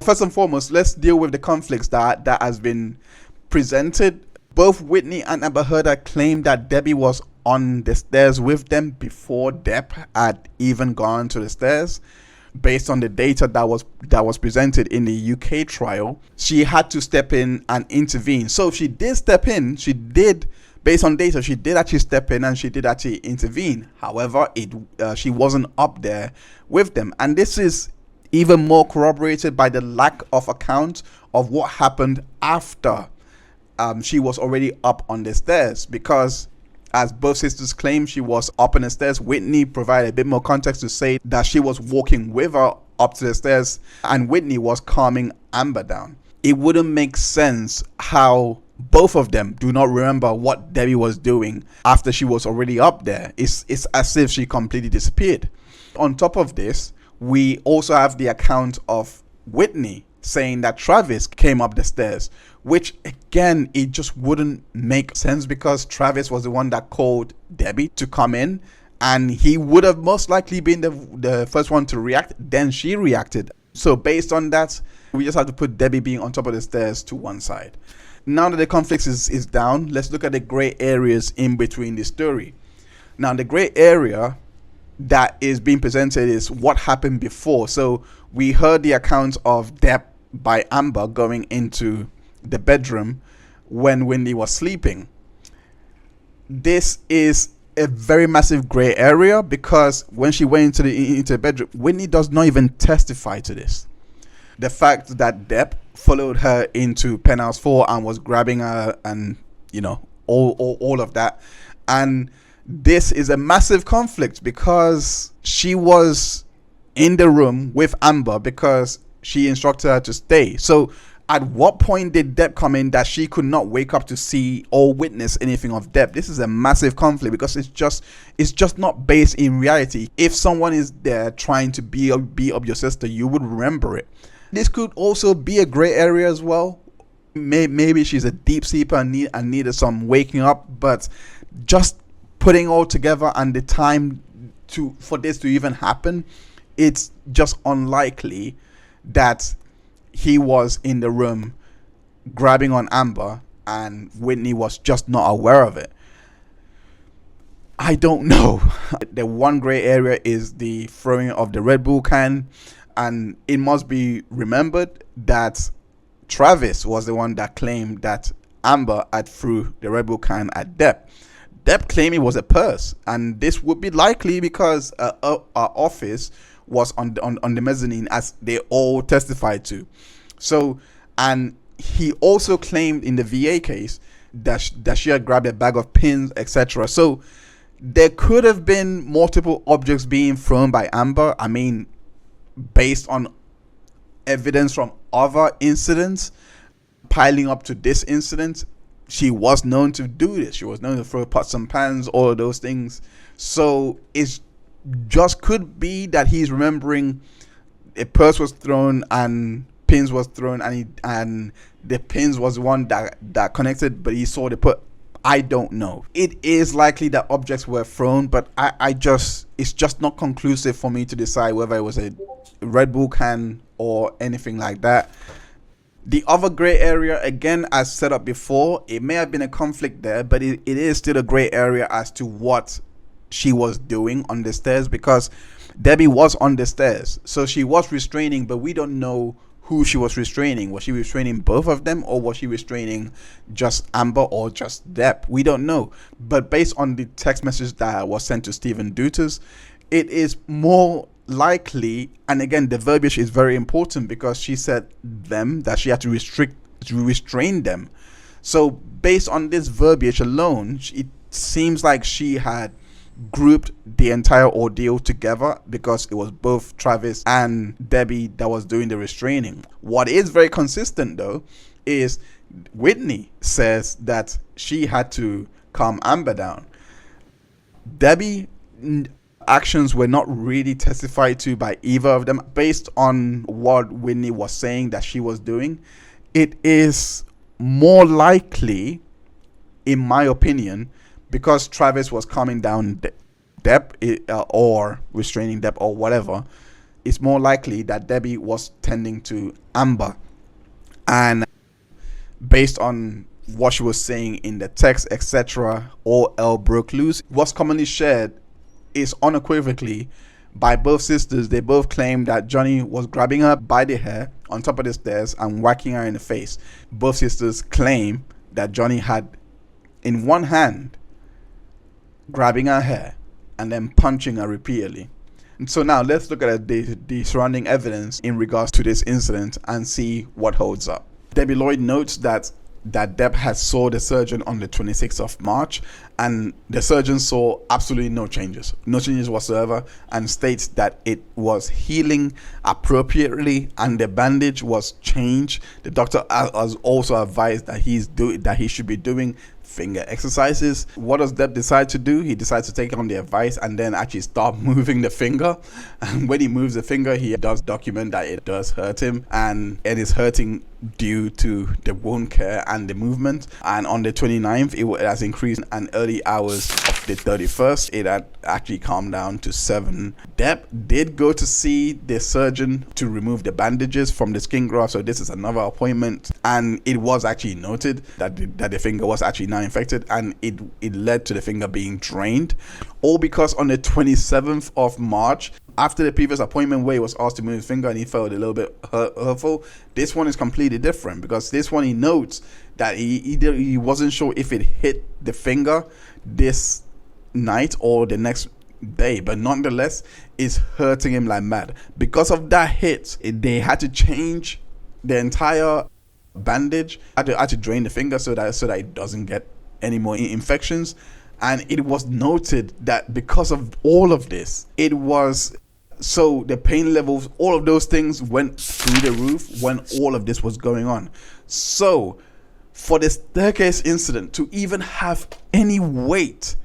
First and foremost, let's deal with the conflicts that has been presented. Both Whitney and Amber Heard claimed that Debbie was on the stairs with them before Depp had even gone to the stairs. Based on the data that was presented in the UK trial, she had to step in and intervene. So she did step in. Based on data, she did actually step in and she did actually intervene. However, she wasn't up there with them. And this is even more corroborated by the lack of account of what happened after she was already up on the stairs. Because as both sisters claim, she was up on the stairs. Whitney provided a bit more context to say that she was walking with her up to the stairs and Whitney was calming Amber down. It wouldn't make sense how both of them do not remember what Debbie was doing after she was already up there. It's as if she completely disappeared. On top of this, we also have the account of Whitney saying that Travis came up the stairs, which again, it just wouldn't make sense because Travis was the one that called Debbie to come in and he would have most likely been the first one to react. Then she reacted. So based on that, we just have to put Debbie being on top of the stairs to one side. Now that the conflict is down, let's look at the gray areas in between the story. Now, the gray area that is being presented is what happened before. So we heard the account of Depp by Amber going into the bedroom when Whitney was sleeping. This is a very massive gray area because when she went into the bedroom, Whitney does not even testify to this. The fact that Depp followed her into penthouse 4 and was grabbing her and, you know, all of that. And this is a massive conflict because she was in the room with Amber because she instructed her to stay. So at what point did Depp come in that she could not wake up to see or witness anything of Depp? This is a massive conflict because it's just not based in reality. If someone is there trying to be of your sister, you would remember it. This could also be a gray area as well. Maybe she's a deep sleeper and needed some waking up, but just putting all together and the time for this to even happen, it's just unlikely that he was in the room grabbing on Amber and Whitney was just not aware of it. I don't know. The one gray area is the throwing of the Red Bull can. And it must be remembered that Travis was the one that claimed that Amber had threw the Red Bull can at Depp. Depp claimed it was a purse, and this would be likely because our office was on the mezzanine, as they all testified to. So, and he also claimed in the VA case that she had grabbed a bag of pins, etc. So there could have been multiple objects being thrown by Amber. I mean, based on evidence from other incidents piling up to this incident, she was known to do this. She was known to throw pots and pans, all of those things. So it just could be that he's remembering a purse was thrown and pins was thrown, and the pins was the one that connected, but he saw the put. I don't know. It is likely that objects were thrown, but it's just not conclusive for me to decide whether it was a Red Bull can or anything like that. The other gray area, again, as set up before, it may have been a conflict there, but it is still a gray area as to what she was doing on the stairs, because Debbie was on the stairs. So she was restraining, but we don't know who she was restraining. Was she restraining both of them, or was she restraining just Amber or just Depp? We don't know. But based on the text message that was sent to Stephen Dutas, it is more likely, and again, the verbiage is very important because she said them, that she had to restrain them. So based on this verbiage alone, it seems like she had grouped the entire ordeal together, because it was both Travis and Debbie that was doing the restraining. What is very consistent though is Whitney says that she had to calm Amber down. Debbie actions were not really testified to by either of them. Based on what Whitney was saying that she was doing, it is more likely, in my opinion, because Travis was calming down Depp or restraining Depp or whatever, it's more likely that Debbie was tending to Amber. And based on what she was saying in the text, etc., all hell broke loose. What's commonly shared is unequivocally by both sisters. They both claim that Johnny was grabbing her by the hair on top of the stairs and whacking her in the face. Both sisters claim that Johnny had in one hand grabbing her hair and then punching her repeatedly. And so now let's look at the surrounding evidence in regards to this incident and see what holds up. Debbie Lloyd notes that Depp had saw the surgeon on the 26th of March, and the surgeon saw absolutely no changes whatsoever, and states that it was healing appropriately and the bandage was changed. The doctor has also advised that he should be doing finger exercises. What does Depp decide to do? He decides to take on the advice and then actually start moving the finger. And when he moves the finger, he does document that it does hurt him, and it is hurting due to the wound care and the movement. And on the 29th, it has increased, and early hours of the 31st, it had actually calmed down to 7. Depp did go to see the surgeon to remove the bandages from the skin graft, so this is another appointment, and it was actually noted that the finger was actually now infected, and it led to the finger being drained, all because on the 27th of March, after the previous appointment where he was asked to move his finger and he felt a little bit hurtful, this one is completely different, because this one he notes that he wasn't sure if it hit the finger this night or the next day, but nonetheless it's hurting him like mad. Because of that hit, they had to change the entire bandage, had to drain the finger so that it doesn't get any more infections. And it was noted that because of all of this, so the pain levels, all of those things went through the roof when all of this was going on. So for the staircase incident to even have any weight,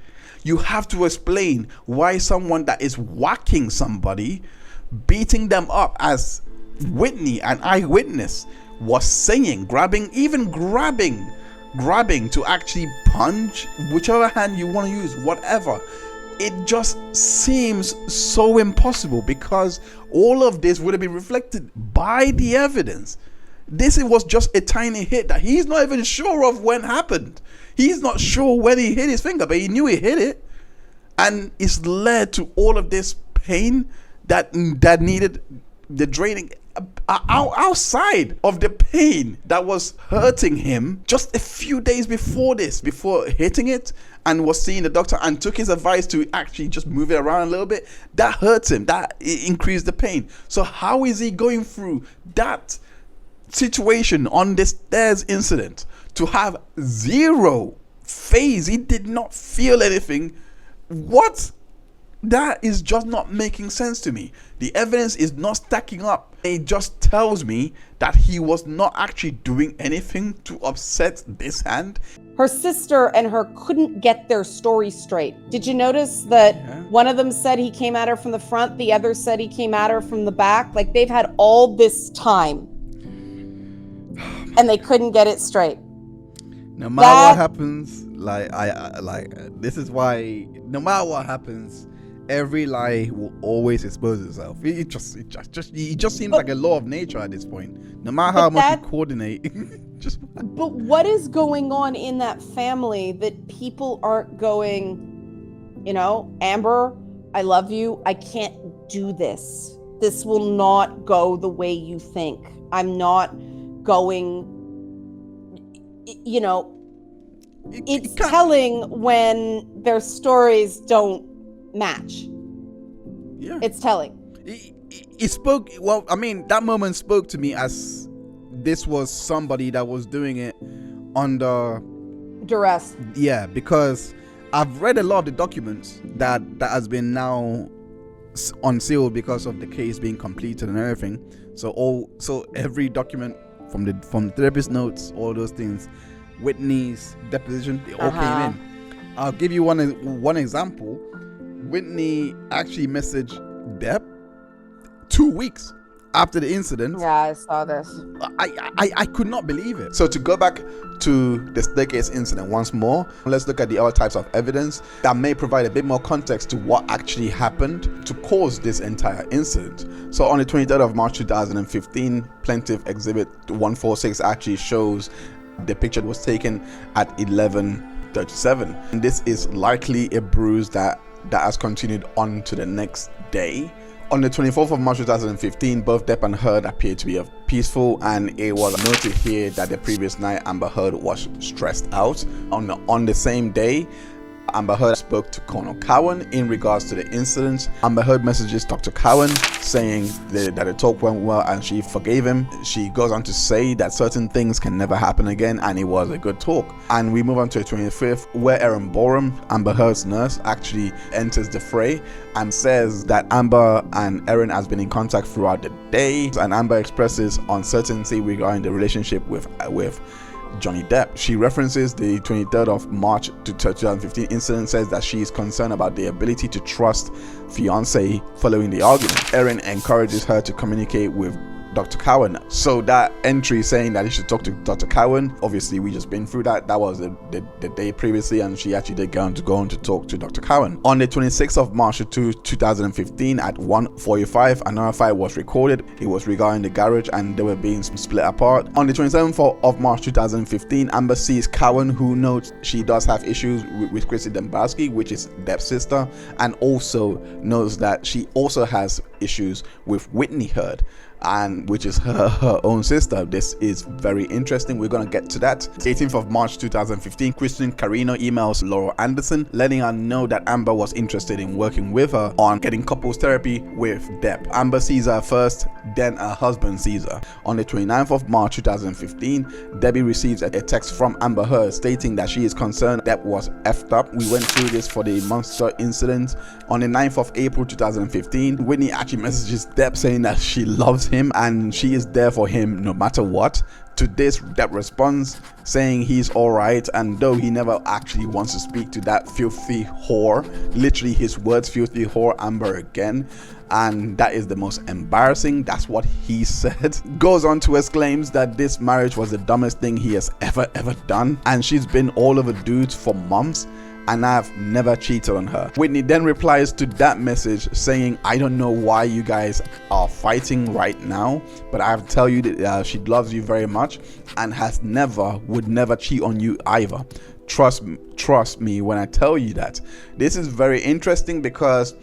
you have to explain why someone that is whacking somebody, beating them up, as Whitney, an eyewitness, was saying, grabbing to actually punch, whichever hand you want to use, whatever. It just seems so impossible, because all of this would have been reflected by the evidence. This was just a tiny hit that he's not even sure of when happened. He's not sure when he hit his finger, but he knew he hit it. And it's led to all of this pain that needed the draining. outside of the pain that was hurting him just a few days before hitting it, and was seeing the doctor and took his advice to actually just move it around a little bit, that hurt him, that increased the pain. So how is he going through that situation on the stairs incident to have zero phase? He did not feel anything. What? That is just not making sense to me. The evidence is not stacking up. It just tells me that he was not actually doing anything to upset this hand. Her sister and her couldn't get their story straight. Did you notice that one of them said he came at her from the front, the other said he came at her from the back? Like, they've had all this time and they couldn't get it straight. No matter what happens, this is why no matter what happens, every lie will always expose itself. It just seems like a law of nature at this point. No matter how much you coordinate. But what is going on in that family that people aren't going, Amber, I love you. I can't do this. This will not go the way you think. I'm not going, it's telling when their stories don't match. Yeah. It's telling. It spoke, well, I mean, that moment spoke to me as this was somebody that was doing it under duress. Yeah, because I've read a lot of the documents that has been now unsealed because of the case being completed and everything. So every document from the therapist notes, all those things, Whitney's deposition, they all came in. I'll give you one example. Whitney actually messaged Depp 2 weeks after the incident. Yeah, I saw this. I could not believe it. So to go back to the staircase incident once more, let's look at the other types of evidence that may provide a bit more context to what actually happened to cause this entire incident. So on the 23rd of March 2015, Plaintiff Exhibit 146 actually shows the picture was taken at 11:37. And this is likely a bruise that has continued on to the next day. On the 24th of March 2015, both Depp and Heard appeared to be peaceful, and it was noted here that the previous night Amber Heard was stressed out. On the same day, Amber Heard spoke to Colonel Cowan in regards to the incident. Amber Heard messages Dr. Cowan saying that the talk went well and she forgave him. She goes on to say that certain things can never happen again and it was a good talk. And we move on to the 25th, where Erin Borum, Amber Heard's nurse, actually enters the fray and says that Amber and Erin has been in contact throughout the day, and Amber expresses uncertainty regarding the relationship with Johnny Depp. She references the 23rd of March 2015 incident, says that she is concerned about the ability to trust fiance following the argument. Erin encourages her to communicate with Dr. Cowan. So that entry saying that he should talk to Dr. Cowan, obviously we just been through that. That was the day previously, and she actually did go on to talk to Dr. Cowan. On the 26th of March 2015 at 1:45, another fight was recorded. It was regarding the garage and they were being split apart. On the 27th of March 2015, Amber sees Cowan, who notes she does have issues with Chrissy Dembowski, which is Depp's sister, and also knows that she also has issues with Whitney Heard, and which is her own sister. This is very interesting. We're going to get to that. 18th of March 2015, Kristen Carino emails Laura Anderson, letting her know that Amber was interested in working with her on getting couples therapy with Depp. Amber sees her first, then her husband sees her. On the 29th of March 2015, Debbie receives a text from Amber Heard stating that she is concerned Depp was effed up. We went through this for the monster incident. On the 9th of April 2015, Whitney actually messages Depp saying that she loves him and she is there for him no matter what. To this, Depp responds saying he's alright, and though he never actually wants to speak to that filthy whore, literally his words, filthy whore, Amber again, and that is the most embarrassing. That's what he said. Goes on to exclaims that this marriage was the dumbest thing he has ever done, and she's been all over dudes for months and I've never cheated on her. Whitney then replies to that message saying, I don't know why you guys are fighting right now, but I have to tell you that she loves you very much and would never cheat on you either. Trust me when I tell you that. This is very interesting because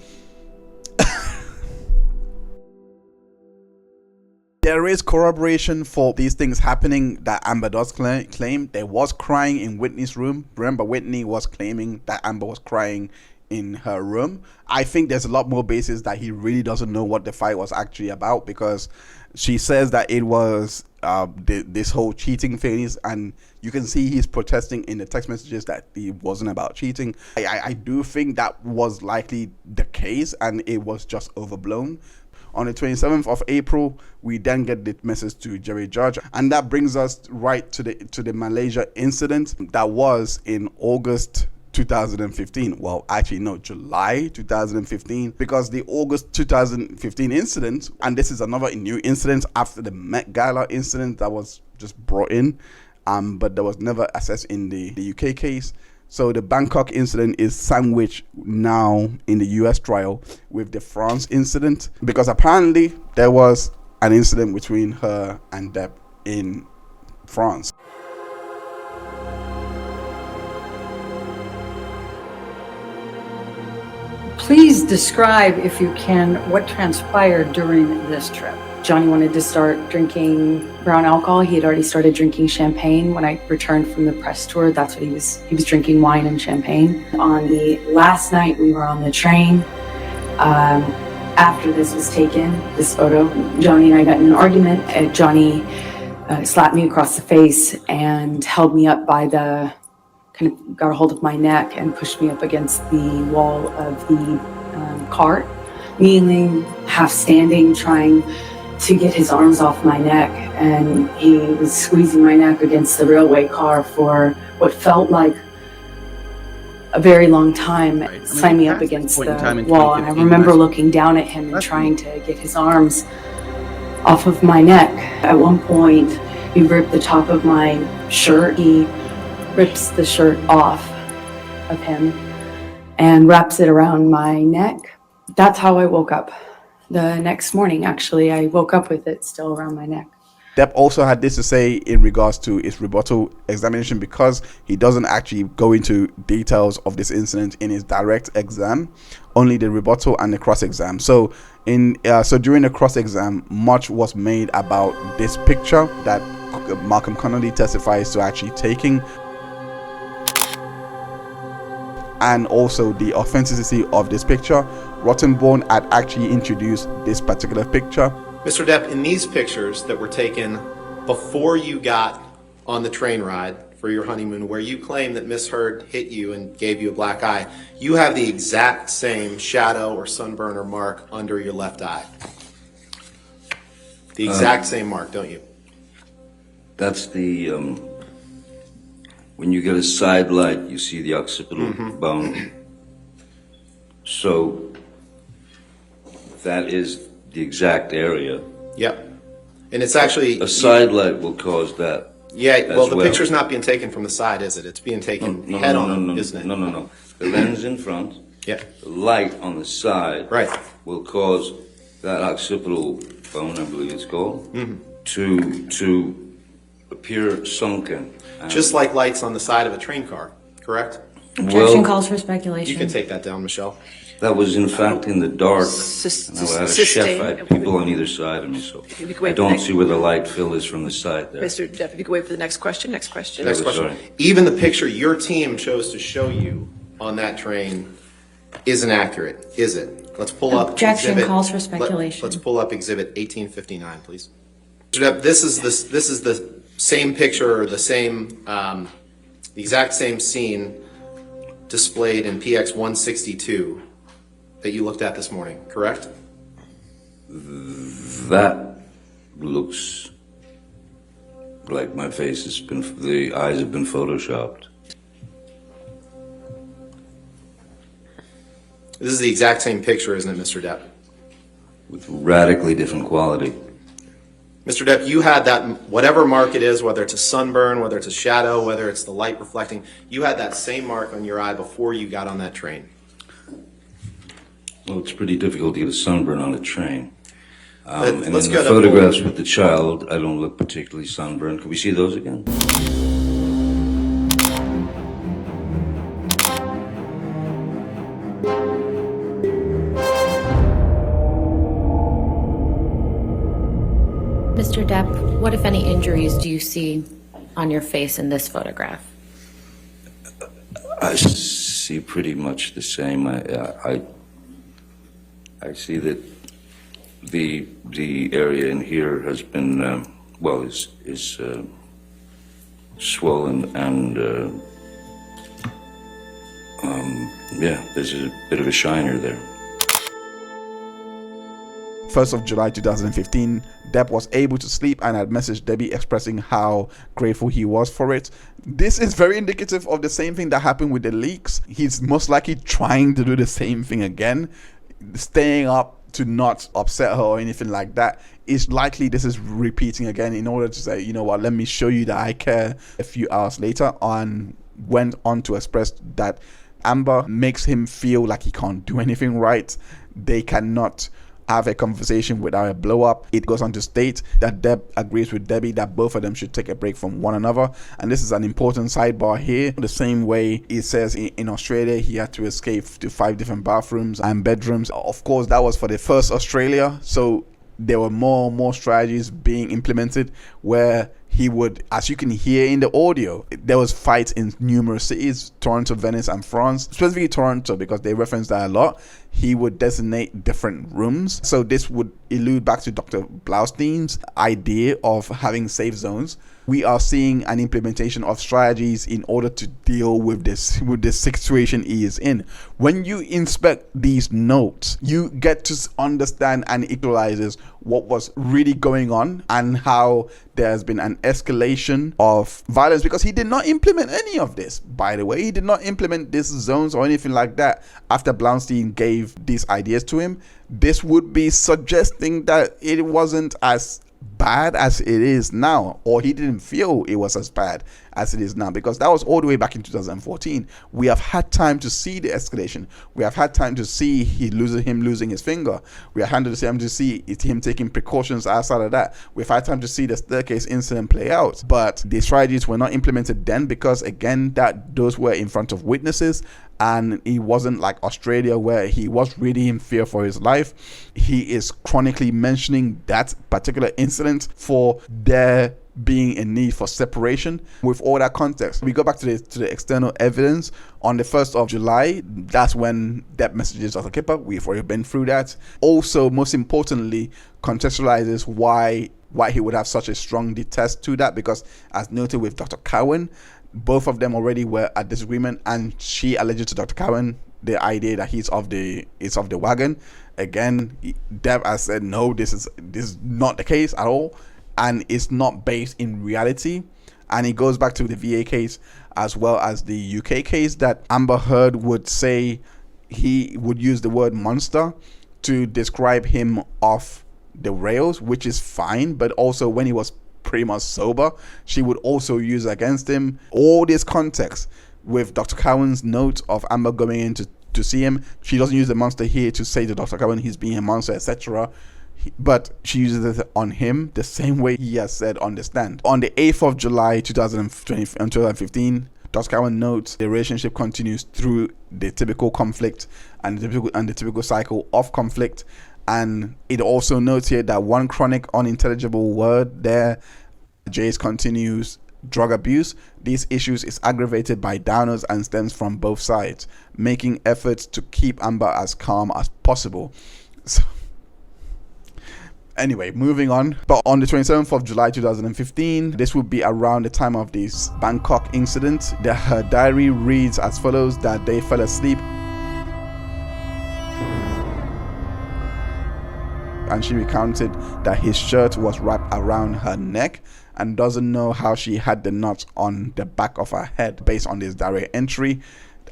there is corroboration for these things happening that Amber does claim. There was crying in Whitney's room. Remember, Whitney was claiming that Amber was crying in her room. I think there's a lot more basis that he really doesn't know what the fight was actually about, because she says that it was this whole cheating phase, and you can see he's protesting in the text messages that it wasn't about cheating. I do think that was likely the case, and it was just overblown. On the 27th of April, we then get the message to Jerry Judge, and that brings us right to the Malaysia incident that was in August 2015. Well, actually, no, July 2015, because the August 2015 incident, and this is another new incident after the Met Gala incident that was just brought in, but that was never assessed in the UK case. So the Bangkok incident is sandwiched now in the US trial with the France incident, because apparently there was an incident between her and Depp in France. Please describe, if you can, what transpired during this trip. Johnny wanted to start drinking brown alcohol. He had already started drinking champagne. When I returned from the press tour, that's what he was drinking, wine and champagne. On the last night we were on the train, after this was taken, this photo, Johnny and I got in an argument. Johnny slapped me across the face and held me up by kind of got a hold of my neck and pushed me up against the wall of the cart, kneeling, half standing, trying to get his arms off my neck. And he was squeezing my neck against the railway car for what felt like a very long time, slammed me up against the wall. And I remember looking down at him and trying to get his arms off of my neck. At one point, he ripped the top of my shirt. He rips the shirt off of him and wraps it around my neck. That's how I woke up. The next morning, actually, I woke up with it still around my neck. Depp also had this to say in regards to his rebuttal examination, because he doesn't actually go into details of this incident in his direct exam, only the rebuttal and the cross-exam. So during the cross-exam, much was made about this picture that Malcolm Connolly testifies to actually taking, and also the authenticity of this picture. Rottenborn had actually introduced this particular picture. Mr. Depp, in these pictures that were taken before you got on the train ride for your honeymoon, where you claim that Miss Heard hit you and gave you a black eye, you have the exact same shadow or sunburn or mark under your left eye. The exact same mark, don't you? That's the, when you get a side light, you see the occipital bone. So that is the exact area. Yep. And it's actually... A side light will cause that. Yeah, well, the picture's not being taken from the side, is it? It's being taken head on, isn't it? No. The lens in front, yeah. The light on the side will cause that occipital bone, I believe it's called, to appear sunken. Just like lights on the side of a train car, correct? Objection calls for speculation. You can take that down, Michelle. That was in fact in the dark. And I had a chef, I had people on either side of me, so I don't see where the light fill is from the side there. Mr. Depp, if you could wait for the next question. Next question. Next question. Even the picture your team chose to show you on that train isn't accurate, is it? Let's pull up Objection exhibit, calls for speculation. Let's pull up exhibit 1859, please. Mr. Depp, this is the same picture, or the same, the exact same scene displayed in PX 162 that you looked at this morning, correct? That looks like my face has been, the eyes have been photoshopped. This is the exact same picture, isn't it, Mr. Depp? With radically different quality. Mr. Depp, you had that, whatever mark it is, whether it's a sunburn, whether it's a shadow, whether it's the light reflecting, you had that same mark on your eye before you got on that train. Well, it's pretty difficult to get a sunburn on a train. And in let's the go to photographs with the child, I don't look particularly sunburned. Can we see those again? Depp, what, if any, injuries do you see on your face in this photograph? I see pretty much the same. I see that the area in here has been is swollen, and there's a bit of a shiner there. 1st of July 2015, Depp was able to sleep and had messaged Debbie expressing how grateful he was for it. This is very indicative of the same thing that happened with the leaks. He's most likely trying to do the same thing again, staying up to not upset her or anything like that. It's likely this is repeating again in order to say, you know what, let me show you that I care. A few hours later went on to express that Amber makes him feel like he can't do anything right. They cannot have a conversation without a blow up. It goes on to state that Depp agrees with Debbie that both of them should take a break from one another, and this is an important sidebar here. The same way it says in Australia he had to escape to 5 different bathrooms and bedrooms. Of course, that was for the first Australia, so there were more and more strategies being implemented where he would, as you can hear in the audio, there was fights in numerous cities, Toronto, Venice, and France, specifically Toronto because they reference that a lot. He would designate different rooms. So this would allude back to Dr. Blaustein's idea of having safe zones. We are seeing an implementation of strategies in order to deal with this situation he is in. When you inspect these notes, you get to understand and equalizes what was really going on and how there has been an escalation of violence, because he did not implement any of this, by the way. He did not implement these zones or anything like that after Blaustein gave these ideas to him. This would be suggesting that it wasn't as bad as it is now, or he didn't feel it was as bad as it is now, because that was all the way back in 2014. We have had time to see the escalation. We have had time to see him losing his finger. We have had time to see him taking precautions outside of that. We've had time to see the staircase incident play out, but the strategies were not implemented then because, again, those were in front of witnesses. And it wasn't like Australia where he was really in fear for his life. He is chronically mentioning that particular incident for there being a need for separation. With all that context, we go back to the external evidence. On the 1st of July, that's when Depp messages Dr. Kipper. We've already been through that. Also, most importantly, contextualizes why he would have such a strong detest to that, because as noted with Dr. Cowan, both of them already were at disagreement, and she alleged to Dr. Cowan the idea that he's off the wagon. Again, Depp has said no, this is not the case at all, and it's not based in reality. And it goes back to the VA case as well as the UK case that Amber Heard would say he would use the word monster to describe him off the rails, which is fine, but also when he was pretty much sober, she would also use against him. All this context with Dr. Cowan's note of Amber going in to see him, she doesn't use the monster here to say to Dr. Cowan he's being a monster, etc., but she uses it on him the same way he has said on the stand. On the 8th of July 2015, Dr. Cowan notes the relationship continues through the typical conflict and the typical cycle of conflict. And it also notes here that one chronic unintelligible word there, Jace continues drug abuse. These issues is aggravated by downers and stems from both sides, making efforts to keep Amber as calm as possible. So, anyway, moving on. But on the 27th of July 2015, this would be around the time of this Bangkok incident. Her diary reads as follows: that they fell asleep and she recounted that his shirt was wrapped around her neck and doesn't know how she had the knot on the back of her head based on this diary entry.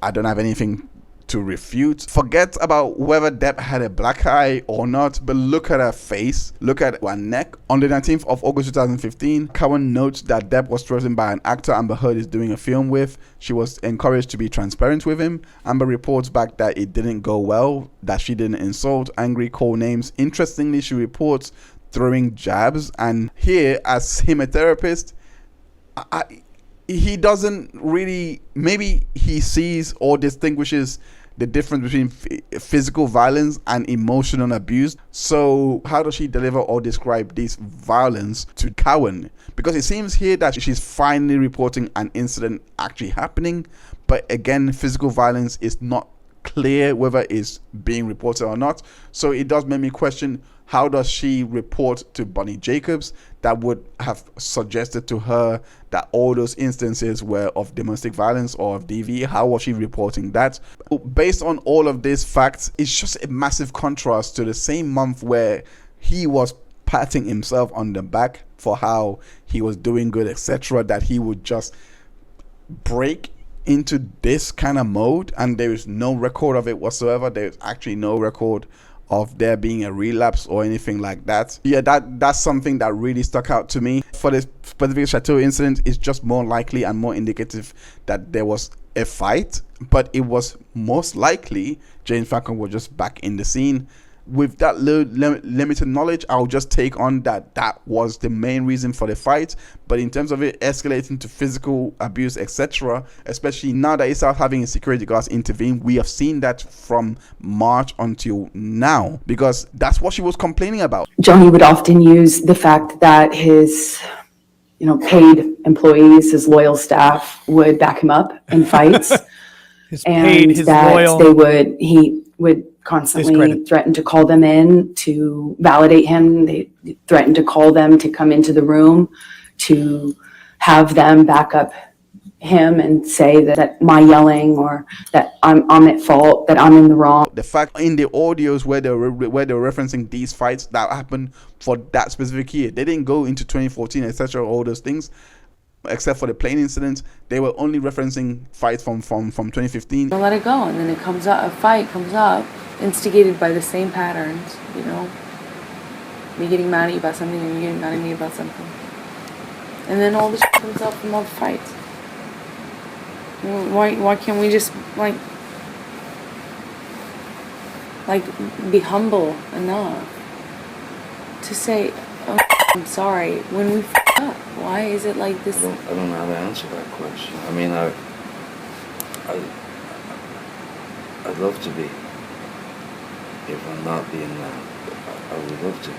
I don't have anything to refute. Forget about whether Depp had a black eye or not, but look at her face, look at her neck. On the 19th of August 2015, Cowan notes that Depp was threatened by an actor Amber Heard is doing a film with. She was encouraged to be transparent with him. Amber reports back that it didn't go well, that she didn't insult, angry, call names. Interestingly, she reports throwing jabs, and here, as him a therapist, he doesn't really, maybe he sees or distinguishes the difference between physical violence and emotional abuse. So how does she deliver or describe this violence to Cowan? Because it seems here that she's finally reporting an incident actually happening, but again, physical violence is not clear whether it's being reported or not. So it does make me question, how does she report to Bonnie Jacobs that would have suggested to her that all those instances were of domestic violence or of DV? How was she reporting that? Based on all of these facts, it's just a massive contrast to the same month where he was patting himself on the back for how he was doing good, etc., that he would just break into this kind of mode, and there is no record of it whatsoever. There is actually no record of there being a relapse or anything like that. Yeah, that's something that really stuck out to me. For this specific Chateau incident, it's just more likely and more indicative that there was a fight, but it was most likely Jane Falcon was just back in the scene. With that limited knowledge, I'll just take on that was the main reason for the fight. But in terms of it escalating to physical abuse, etc., especially now that he started having security guards intervene, we have seen that from March until now, because that's what she was complaining about. Johnny would often use the fact that his, paid employees, his loyal staff would back him up in fights. He would constantly threaten to call them in to validate him. They threatened to call them to come into the room to have them back up him and say that my yelling or that I'm at fault, that I'm in the wrong. The fact in the audios where they're referencing these fights that happened for that specific year, they didn't go into 2014, etc., all those things. Except for the plane incident, they were only referencing fights from 2015. Let it go, and then it comes up. A fight comes up, instigated by the same patterns. Me getting mad at you about something, and you getting mad at me about something, and then all this comes up from all the fights. Why can't we just like be humble enough to say, "Oh, I'm sorry," when we up? Why is it like this? I don't know how to answer that question. I mean, I'd love to be. If I'm not being that, I would love to be.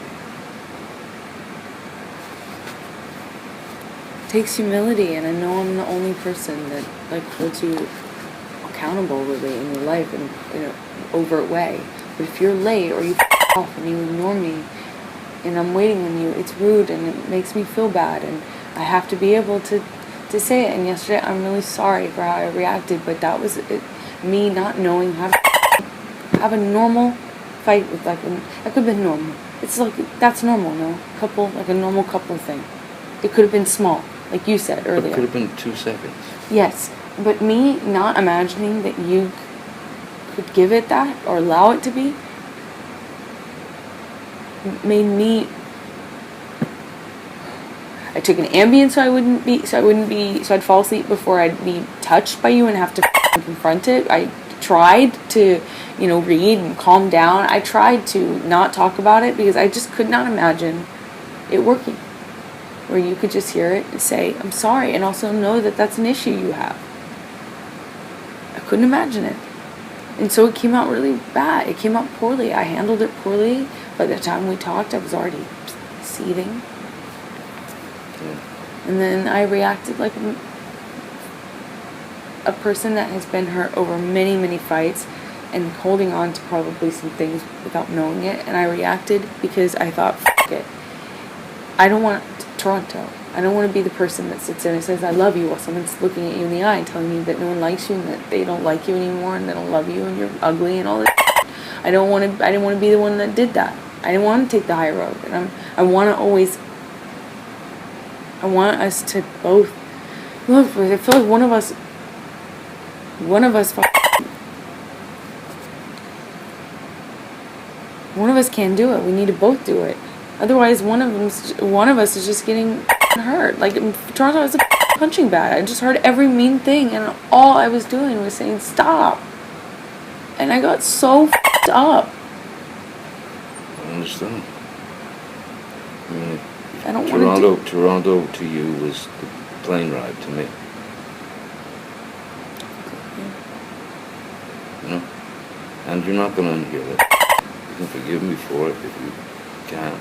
It takes humility, and I know I'm the only person that holds you accountable really in your life in an overt way. But if you're late or you off and you ignore me, and I'm waiting on you, it's rude and it makes me feel bad, and I have to be able to say it. And yesterday, I'm really sorry for how I reacted, but that was me not knowing how to have a normal fight with that could have been normal. It's that's normal, no? A normal couple thing. It could have been small, like you said earlier. It could have been 2 seconds. Yes, but me not imagining that you could give it that or allow it to be made me. I took an Ambien so I'd fall asleep before I'd be touched by you and have to confront it. I tried to, read and calm down. I tried to not talk about it because I just could not imagine it working, where you could just hear it and say, "I'm sorry," and also know that that's an issue you have. I couldn't imagine it. And so it came out really bad. It came out poorly. I handled it poorly. By the time we talked, I was already seething. And then I reacted like a person that has been hurt over many, many fights and holding on to probably some things without knowing it. And I reacted because I thought, F it. I don't want Toronto. I don't want to be the person that sits there and says, "I love you," while someone's looking at you in the eye and telling you that no one likes you and that they don't like you anymore and they don't love you and you're ugly and all this. I didn't want to be the one that did that. I didn't want to take the high road. And I want us to both look. I feel like one of us can't do it. We need to both do it. Otherwise, one of us is just getting hurt. Like Toronto is a punching bag. I just heard every mean thing, and all I was doing was saying stop. And I got so f***ed up. I understand. I mean, I don't want to. Toronto to you was the plane ride to me. You know? And you're not going to unhear that. You can forgive me for it if you can.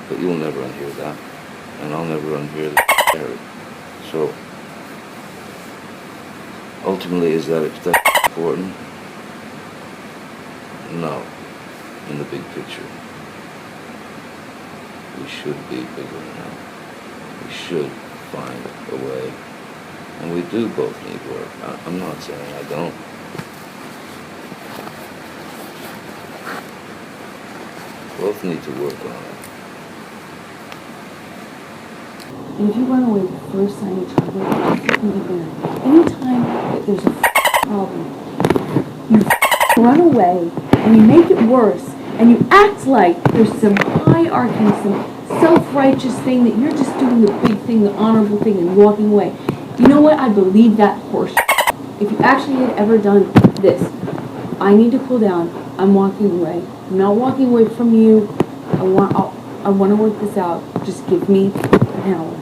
But you'll never unhear that. And I'll never unhear the Harry. So, ultimately, is that important? No. In the big picture. We should be bigger now. We should find a way. And we do both need work. I'm not saying I don't. Both need to work on it. And if you run away the first time you try to anytime that there's a problem, you run away and you make it worse and you act like there's some hierarchy, some self-righteous thing that you're just doing the big thing, the honorable thing, and walking away. You know what? I believe that horse. If you actually had ever done this, I need to cool down. I'm walking away. I'm not walking away from you. I want to work this out. Just give me an hour.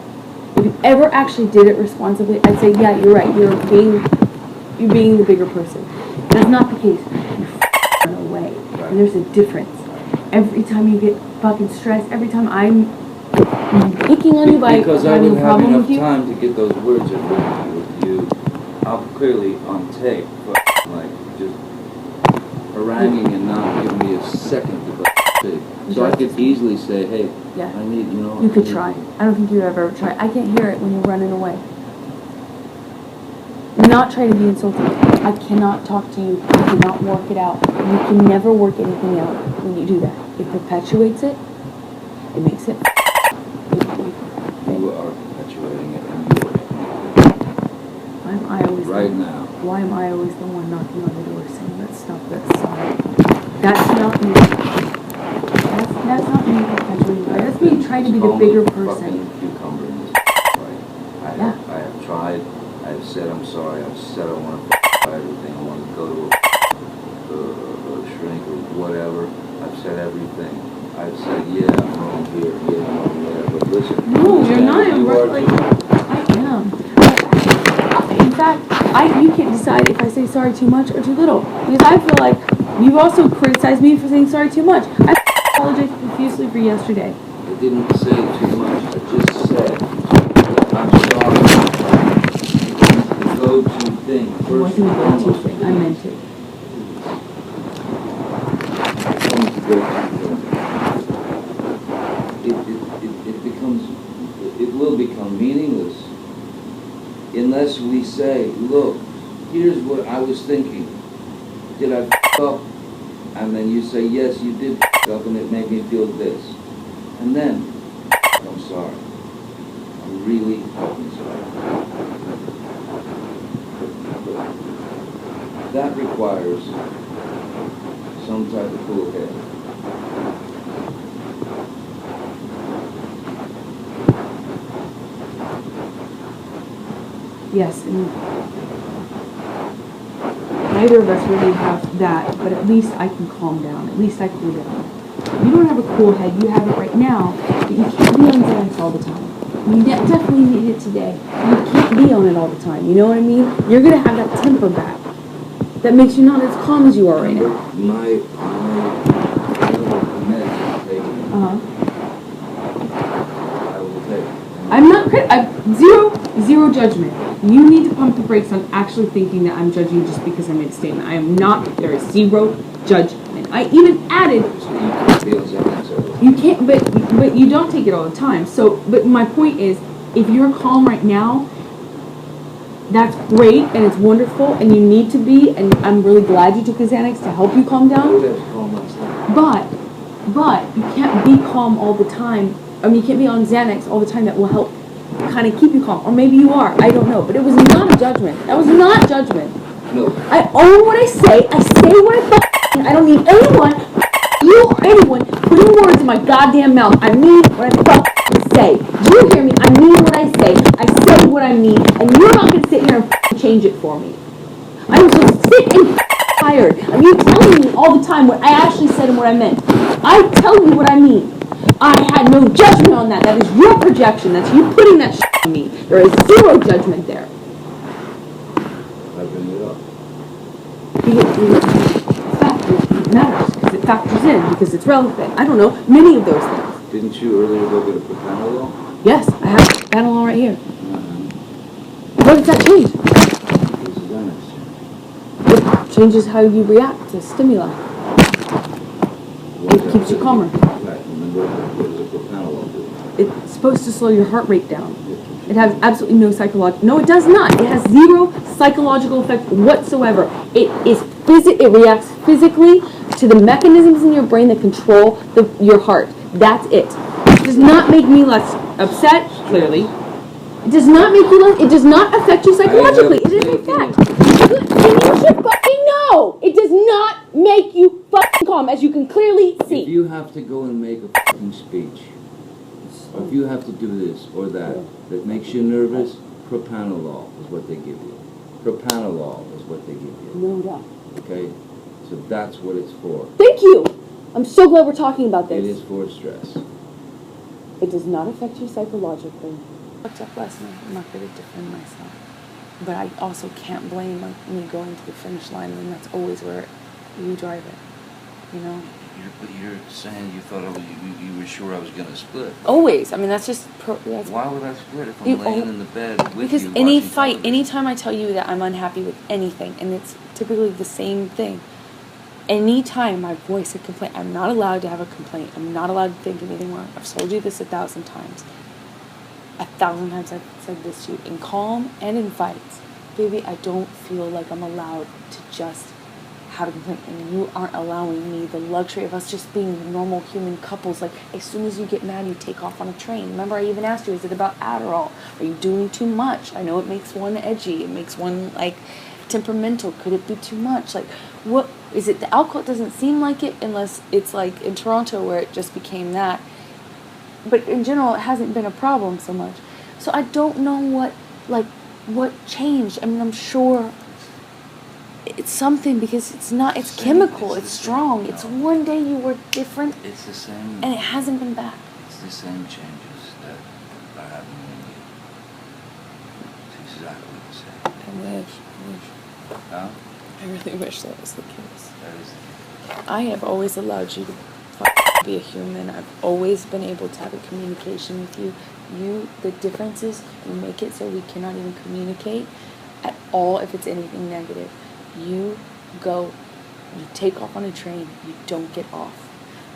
If you ever actually did it responsibly, I'd say, yeah, you're right. You're being the bigger person. That's not the case. You run away. And there's a difference. Every time you get fucking stressed, every time I'm picking on you by because I having would a have problem enough with you. time to get those words with you out clearly on tape, but like just haranguing and not giving me a second to speak. So I could easily say, hey, Yeah. I need, you know. You could try. I don't think you ever try. I can't hear it when you're running away. Not try to be insulting. I cannot talk to you. I cannot work it out. You can never work anything out when you do that. It perpetuates it. It makes it. You are perpetuating it and Why am I always right now. Why am I always the one knocking on the door saying, let's stop this? That's not me. That's not me perpetuating. That's me trying to be the bigger person. Cucumber in this fight. I have tried. I have said I'm sorry. I've said I want to try everything. I want to go to a shrink or whatever. I've said everything. I've said, yeah, I'm wrong here, yeah, I'm wrong there. But listen. No, you're not. I am. In fact, you can't decide if I say sorry too much or too little. Because I feel like you've also criticized me for saying sorry too much. I apologize profusely for yesterday. I didn't say too much. I just said I'm sorry. The go-to thing. It wasn't a go-to thing. I meant it. It will become meaningless unless we say, look, here's what I was thinking. Did I f*** up? And then you say, yes, you did f*** up and it made me feel this. And then, I'm sorry. I'm really fucking sorry. That requires some type of cool head. Yes, and neither of us really have that, but at least I can calm down. At least I cool down. You don't have a cool head. You have it right now, but you can't be on Xanax all the time. You definitely need it today. You can't be on it all the time. You know what I mean? You're going to have that temper back. That makes you not as calm as you are right now. My meds taken. I will take. I'm not zero judgment. You need to pump the brakes on actually thinking that I'm judging just because I made a statement. I am not. There is zero judgment. I even added. You can't, but you don't take it all the time. So, but my point is, if you're calm right now, that's great and it's wonderful and you need to be, and I'm really glad you took the Xanax to help you calm down. But you can't be calm all the time. I mean, you can't be on Xanax all the time. That will help kind of keep you calm. Or maybe you are. I don't know. But it was not a judgment. That was not judgment. No. I own what I say. I say what I fucking. I don't need anyone, you or anyone, putting words in my goddamn mouth. I mean what I fucking say. Do you hear me? I mean what I say. I say what I mean. And you're not going to sit here and change it for me. I'm so sick and tired of you telling me all the time what I actually said and what I meant. I tell you what I mean. I had no judgment on that. That is your projection. That's you putting that shit on me. There is zero judgment there. I bring it up. It matters because it factors in, because it's relevant. I don't know, many of those things. Didn't you earlier go get a propanolol? Yes, I have Panadol right here. What does that change? It changes how you react to stimuli. It keeps you calmer. It's supposed to slow your heart rate down. It has absolutely no psychological. No, it does not. It has zero psychological effect whatsoever. It reacts physically to the mechanisms in your brain that control your heart. That's it. It does not make me less upset. Clearly, it does not make you less. It does not affect you psychologically. It is a fact. You should fucking know. It does not make you fucking calm, as you can clearly see. If you have to go and make a fucking speech, or if you have to do this or that makes you nervous, propanolol is what they give you. Propanolol is what they give you. No doubt. Okay? So that's what it's for. Thank you. I'm so glad we're talking about this. It is for stress. It does not affect you psychologically. I fucked up last night. I'm not going to defend myself. But I also can't blame me going to the finish line, and that's always where you drive it. You know? But you're saying you thought you were sure I was going to split. Always. I mean, that's just... Why would I split if I'm laying in the bed with because you? Because any watching fight, television? anytime I tell you that I'm unhappy with anything, and it's typically the same thing, anytime my voice a complaint, I'm not allowed to have a complaint. I'm not allowed to think anything wrong. I've told you this 1,000 times. 1,000 times I've said this to you, in calm and in fights. Baby, I don't feel like I'm allowed to just have a complaint, and you aren't allowing me the luxury of us just being normal human couples. Like, as soon as you get mad, you take off on a train. Remember, I even asked you, is it about Adderall? Are you doing too much? I know it makes one edgy. It makes one, like, temperamental. Could it be too much? Like, what is it? The alcohol doesn't seem like it unless it's like in Toronto where it just became that. But in general, it hasn't been a problem so much. So I don't know what changed. I mean, I'm sure it's something, because it's chemical, it's strong. It's one day you were different. It's the same. And it hasn't been back. It's the same changes that are happening in you. It's exactly the same. I wish. Huh? I really wish that was the case. That is the case. I have always allowed you to be a human. I've always been able to have a communication with you. The difference is you make it so we cannot even communicate at all if it's anything negative. You go, you take off on a train, you don't get off.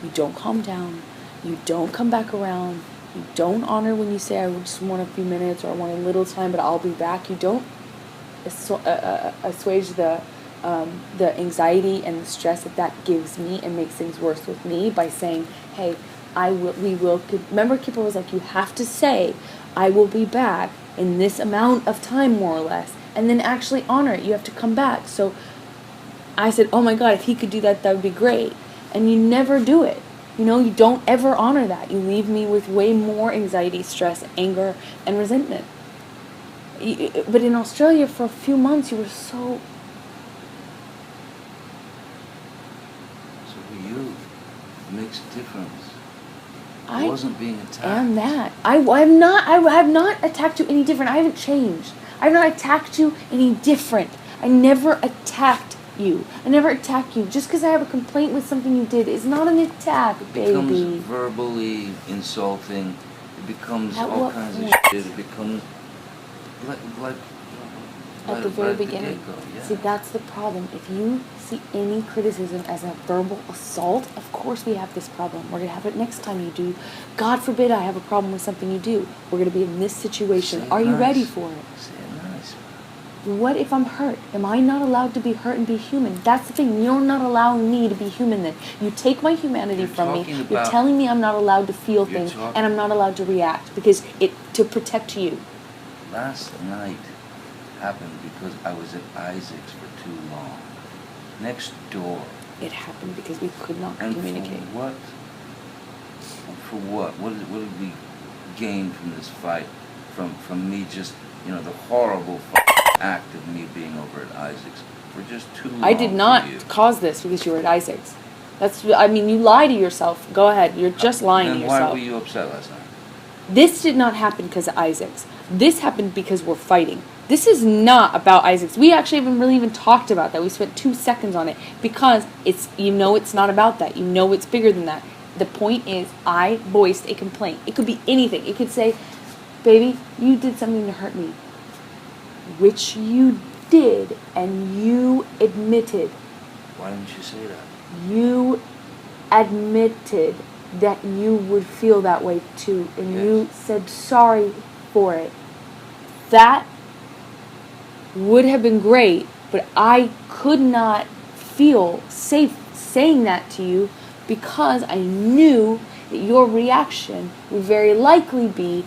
You don't calm down. You don't come back around. You don't honor when you say, I just want a few minutes, or I want a little time, but I'll be back. You don't assuage the anxiety and the stress that gives me and makes things worse with me by saying, hey, we will. Remember, Kipper was like, you have to say, I will be back in this amount of time, more or less, and then actually honor it. You have to come back. So I said, oh my God, if he could do that, that would be great. And you never do it. You know, you don't ever honor that. You leave me with way more anxiety, stress, anger, and resentment. But in Australia, for a few months, you were so... So for you, it makes a difference. I wasn't being attacked. am that. I have not attacked you any different. I haven't changed. I have not attacked you any different. I never attacked you. I never attack you. Just because I have a complaint with something you did is not an attack, baby. It becomes verbally insulting. It becomes all kinds of shit. It becomes like at the very beginning. Yeah. See, that's the problem. If you see any criticism as a verbal assault, of course we have this problem. We're going to have it next time you do. God forbid I have a problem with something you do. We're going to be in this situation. Are you ready for it? Say it nice. What if I'm hurt? Am I not allowed to be hurt and be human? That's the thing. You're not allowing me to be human then. You take my humanity from me. You're telling me I'm not allowed to feel things and I'm not allowed to react because to protect you. Last night happened because I was at Isaac's for too long. Next door. It happened because we could not communicate. For what? For what? What did we gain from this fight? From me just, the horrible act of me being over at Isaac's for just too long. I did not cause this because you were at Isaac's. You lie to yourself. Go ahead. You're just lying to yourself. Then why were you upset last night? This did not happen because of Isaacs. This happened because we're fighting. This is not about Isaacs. We actually haven't really even talked about that. We spent 2 seconds on it because it's not about that. It's bigger than that. The point is, I voiced a complaint. It could be anything. It could say, baby, you did something to hurt me. Which you did, and you admitted. Why didn't you say that? You admitted that you would feel that way too, and you said sorry for it. That would have been great, but I could not feel safe saying that to you because I knew that your reaction would very likely be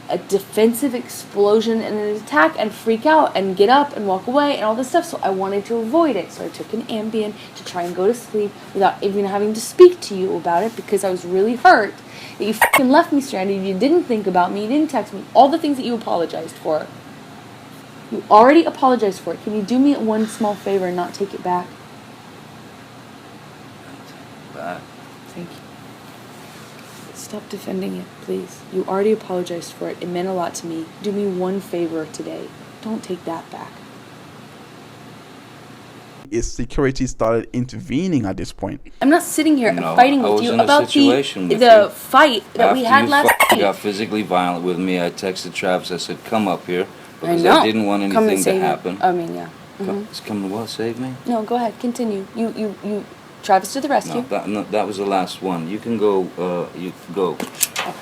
a defensive explosion and an attack and freak out and get up and walk away and all this stuff. So I wanted to avoid it. So I took an Ambien to try and go to sleep without even having to speak to you about it because I was really hurt that you fucking left me stranded. You didn't think about me. You didn't text me. All the things that you apologized for. You already apologized for it. Can you do me one small favor and not take it back? Back. Thank you. Stop defending it, please. You already apologized for it. It meant a lot to me. Do me one favor today. Don't take that back. Is security started intervening at this point? I'm not sitting here fighting with you about the fight that we had last night. You got physically violent with me. I texted Travis. I said, come up here. Because I know. I didn't want anything to happen. I mean, yeah. Come to what? Save me? No, go ahead. Continue. You Travis to the rescue. No, that was the last one. You can go. You can go. Okay.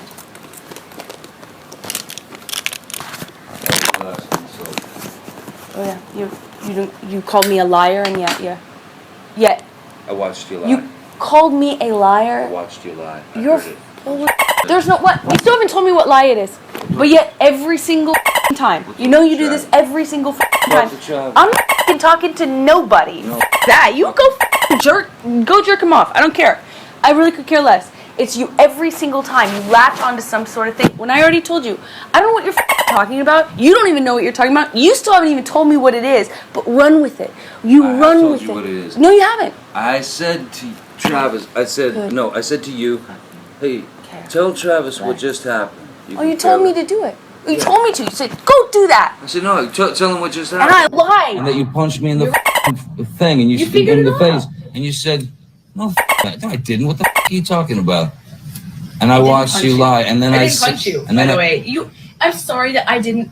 Oh yeah. You called me a liar and yet. I watched you lie. You called me a liar. I watched you lie. You're full. There's no what. You still haven't told me what lie it is. But yet every single time, you do this every single time. I'm not talking to nobody. That you go jerk him off. I don't care. I really could care less. It's you every single time. You latch onto some sort of thing. When I already told you, I don't know what you're talking about. You don't even know what you're talking about. You still haven't even told me what it is. But run with it. Run with it. What it is. No, you haven't. I said to Travis. I said to you. Hey, tell Travis what just happened. You told me to do it. You told me to. You said, go do that. I said, no, tell him what just happened. And I lied. And that you punched me in the thing, and you figured in the it face. out. And you said, no, I didn't. What the are you talking about? And I watched you lie. And then I didn't punch you, and by then the way. I'm sorry that I didn't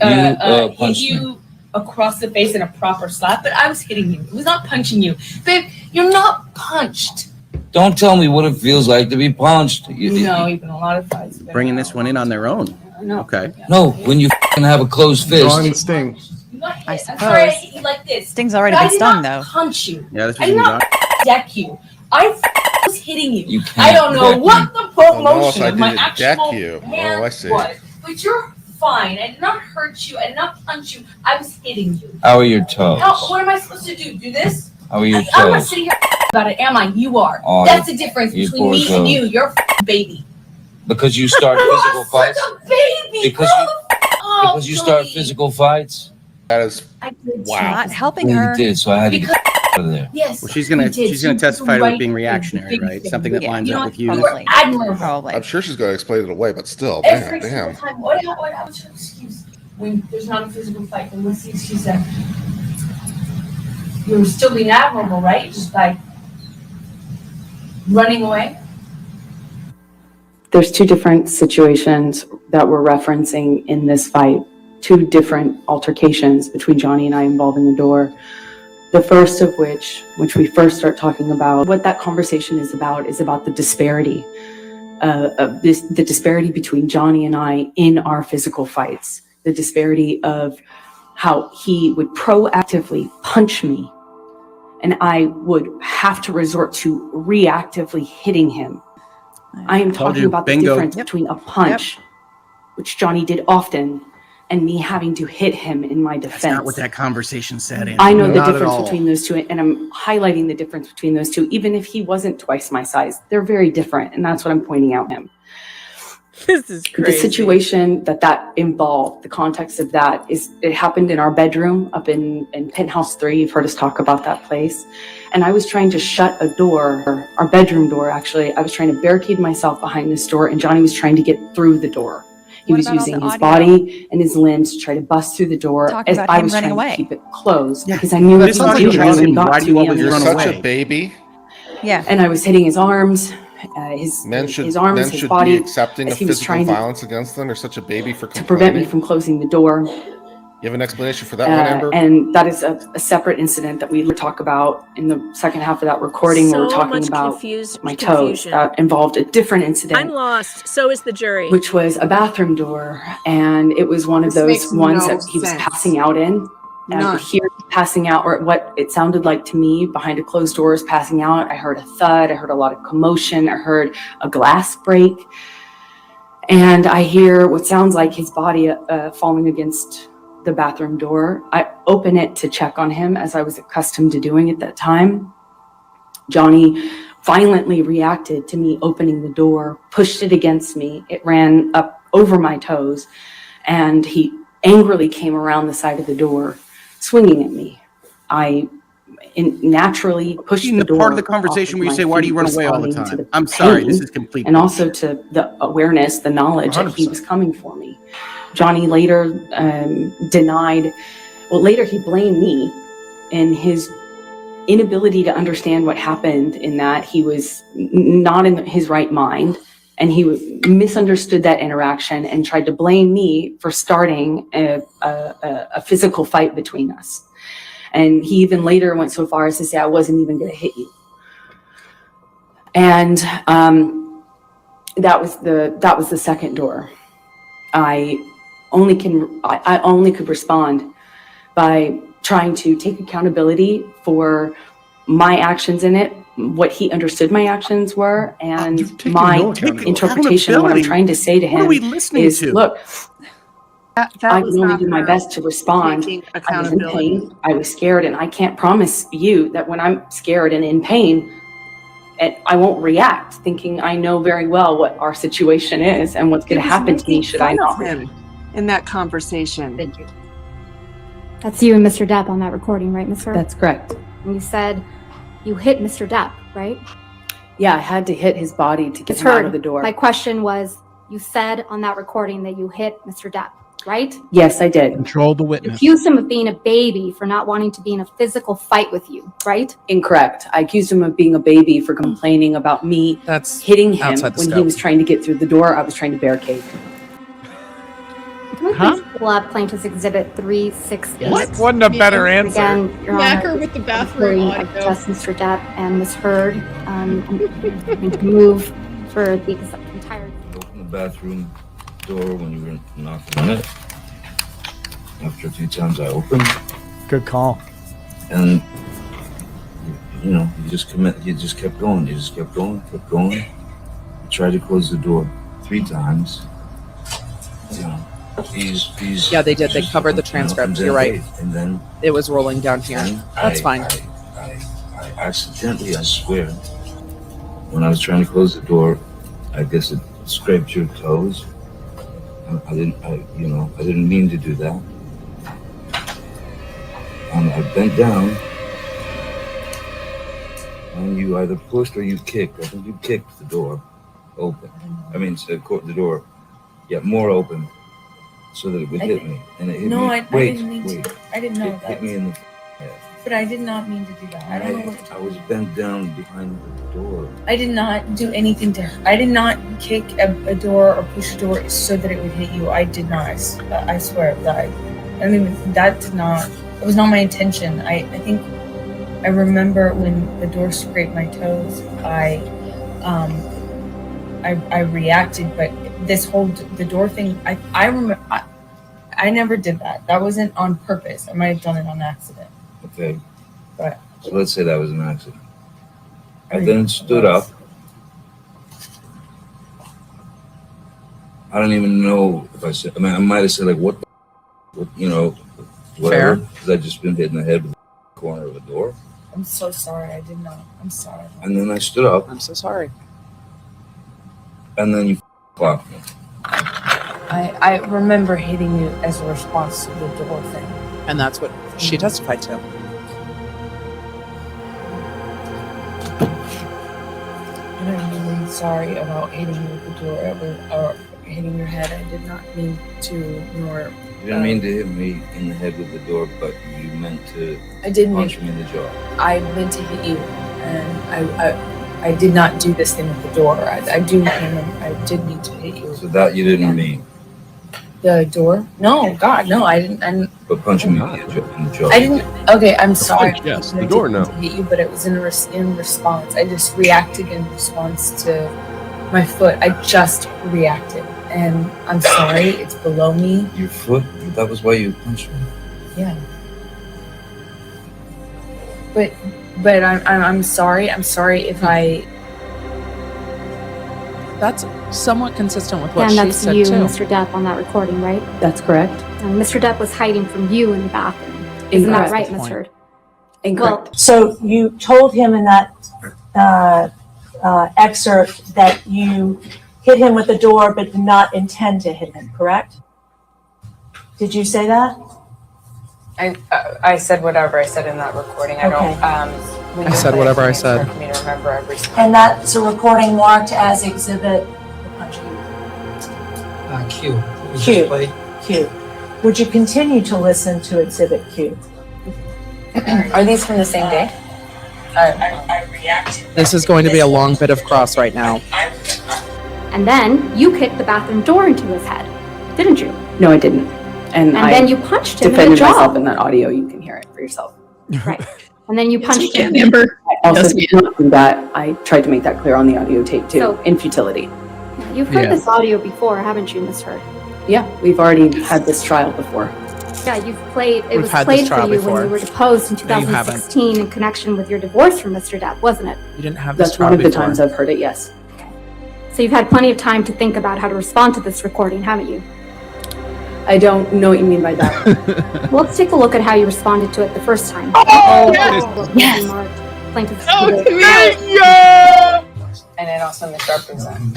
hit you across the face in a proper slap, but I was hitting you. It was not punching you. Babe, you're not punched. Don't tell me what it feels like to be punched. You've been a lot of fights. Bringing this one in on their own. No. Okay. No, when you have a closed fist. Drawing the sting. I suppose. I'm sorry I hit you like this. Sting's already been stung, though. I did not punch you. Yeah, this I was did not deck you. I was hitting you. I don't know what the motion of my actual hand was, but you're fine. I did not hurt you. I did not punch you. I was hitting you. How are your toes? What am I supposed to do? Do this? How are your toes? I'm not sitting here about it, am I? You are. Oh, that's the difference between me and you. You're a baby. Because you start physical fights? Like a baby. Because you start physical fights? That is Not helping You her. did, so I had to get out of there. Yes. Well, she's gonna testify to it being reactionary, right? Something that lines up with you. Probably. I'm sure she's going to explain it away, but still, Every damn. single time. What's your excuse when there's not a physical fight? Then what's the excuse then? You're still being admirable, right? Just by running away? There's two different situations that we're referencing in this fight, two different altercations between Johnny and I involving the door. The first of which we first start talking about, what that conversation is about the disparity, the disparity between Johnny and I in our physical fights, the disparity of how he would proactively punch me and I would have to resort to reactively hitting him. I am talking about the difference between a punch, which Johnny did often, and me having to hit him in my defense. That's not what that conversation said. I know the difference between those two, and I'm highlighting the difference between those two. Even if he wasn't twice my size, they're very different, and that's what I'm pointing out him. This is The situation that involved, the context of that is, it happened in our bedroom up in Penthouse 3. You've heard us talk about that place. And I was trying to shut a door, our bedroom door actually. I was trying to barricade myself behind this door, and Johnny was trying to get through the door. He was using his body and his limbs to try to bust through the door as I was trying to keep it closed because I knew what he was doing when he got to me. You're such a baby. Yeah. And I was hitting his arms, his arms, his body, be accepting of physical violence against them. You're such a baby for to prevent me from closing the door. You have an explanation for that one, Amber? And that is a separate incident that we will talk about in the second half of that recording. Where we're talking about my toes. That involved a different incident. I'm lost. So is the jury. Which was a bathroom door, and it was one of those ones that he was passing out in. And I could hear him passing out, or what it sounded like to me, behind a closed doors, passing out. I heard a thud. I heard a lot of commotion. I heard a glass break, and I hear what sounds like his body falling against the bathroom door. I open it to check on him, as I was accustomed to doing at that time. Johnny violently reacted to me opening the door, pushed it against me. It ran up over my toes, and he angrily came around the side of the door, swinging at me. I naturally pushed the door. Part of the conversation where you say, "Why do you run away all the time?" I'm sorry, this is complete. And also to the awareness, the knowledge 100%. That he was coming for me. Johnny later later he blamed me in his inability to understand what happened, in that he was not in his right mind, and he misunderstood that interaction and tried to blame me for starting a physical fight between us. And he even later went so far as to say, I wasn't even going to hit you. And that was the second door. I only could respond by trying to take accountability for my actions in it, what he understood my actions were, and my interpretation of what I'm trying to say to him is, look, I can only do my best to respond. I was in pain, I was scared, and I can't promise you that when I'm scared and in pain, I won't react thinking I know very well what our situation is and what's going to happen to me should I not react. In that conversation. Thank you. That's you and Mr. Depp on that recording, right, Mr.? That's correct. And you said you hit Mr. Depp, right? Yeah, I had to hit his body to get him out of the door. My question was, you said on that recording that you hit Mr. Depp, right? Yes, I did. Control the witness. Accused him of being a baby for not wanting to be in a physical fight with you, right? Incorrect. I accused him of being a baby for complaining about me hitting him when he was trying to get through the door. I was trying to barricade. Can we please pull up Plaintiff's Exhibit 368? What? Wasn't a better answer. Again, Your Knacker Honor, with the bathroom audio. just Mr. Depp and Ms. Heard. I'm going to move for the entire. Open the bathroom door when you were knocking on it. After a few times I opened. Good call. And you just kept going. You just kept going. You tried to close the door 3 times. Yeah, they did. They covered the transcript. You're right. And then it was rolling down here. That's fine. I accidentally, I swear, when I was trying to close the door, I guess it scraped your toes. I didn't mean to do that. I bent down, and you either pushed or you kicked. I think you kicked the door open. The door, more open, so that it would hit me. And it hit me. I didn't mean to. I didn't know that. Hit me in the head. But I did not mean to do that. I don't know what. I was bent down behind the door. I did not do anything to her. I did not kick a door or push a door so that it would hit you. I did not. I swear that. It was not my intention. I think I remember when the door scraped my toes. I reacted, but the door thing. I remember. I never did that. That wasn't on purpose. I might have done it on accident. Okay. But so let's say that was an accident. I then stood up. I don't even know if I said. I might have said like, "What?" Whatever. Because I just been hit in the head with the corner of a door. I'm so sorry. I did not. I'm sorry. And then I stood up. I'm so sorry. And then you clocked me. I remember hitting you as a response to the door thing. And that's what she testified to. And I'm really sorry about hitting you with the door or hitting your head. I did not mean to, nor. You didn't mean to hit me in the head with the door, but you meant to punch me in the jaw. I meant to hit you, and I did not do this thing with the door. I do not remember. I did mean to hit you. So that you didn't mean. The door? No, God, no, I didn't. But punching me in the jaw. I didn't. Okay, I'm sorry. Yes, the door, no. To hit you, but it was in response. I just reacted in response to my foot. I just reacted, and I'm sorry. It's below me. Your foot? That was why you punched me. Yeah. But I'm sorry. I'm sorry if I. That's somewhat consistent with what And she that's said you too. and Mr. Depp on that recording, right? That's correct. And Mr. Depp was hiding from you in the bathroom. Isn't that right, Ms. Heard? Incorrect. So you told him in that excerpt that you hit him with the door but did not intend to hit him, correct? Did you say that? I said whatever I said in that recording. I don't. I said whatever I said. For me to remember everything. And that's a recording marked as exhibit Q. Q. Would you continue to listen to exhibit Q? Are these from the same day? I reacted. This is going to be a long bit of cross right now. And then you kicked the bathroom door into his head, didn't you? No, I didn't. And then you punched him in the defended jaw. myself in that audio. You can hear it for yourself. Right. And then you punched him. Amber. I also did not do that. I tried to make that clear on the audio tape too, So- in futility. You've heard this audio before, haven't you, Ms. Heard? Yeah, we've already had this trial before. Yeah, you've played. It We've was had played this for trial you before. when you were deposed in No, you haven't. 2016 in connection with your divorce from Mr. Depp, wasn't it? You didn't have this That's trial one of the before. times I've heard it, yes. So you've had plenty of time to think about how to respond to this recording, haven't you? I don't know what you mean by that. Well, let's take a look at how you responded to it the first time. yes! Plaintiff's And it also misrepresents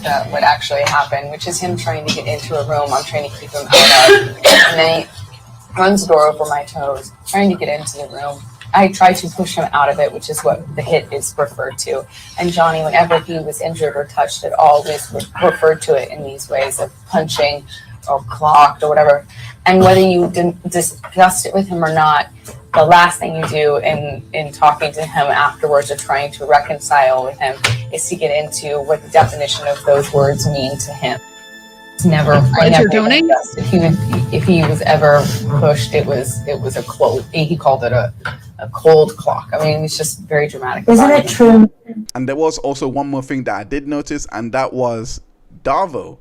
that what actually happened, which is him trying to get into a room I'm trying to keep him out of. And then he runs the door over my toes, trying to get into the room. I try to push him out of it, which is what the hit is referred to. And Johnny, whenever he was injured or touched at all, always referred to it in these ways of punching or clocked or whatever. And whether you discussed it with him or not, the last thing you do in talking to him afterwards or trying to reconcile with him is to get into what the definition of those words mean to him. It's never. If he was ever pushed, it was a cold. He called it a cold clock. I mean, it's just very dramatic. Isn't it true? And there was also one more thing that I did notice, and that was Darvo.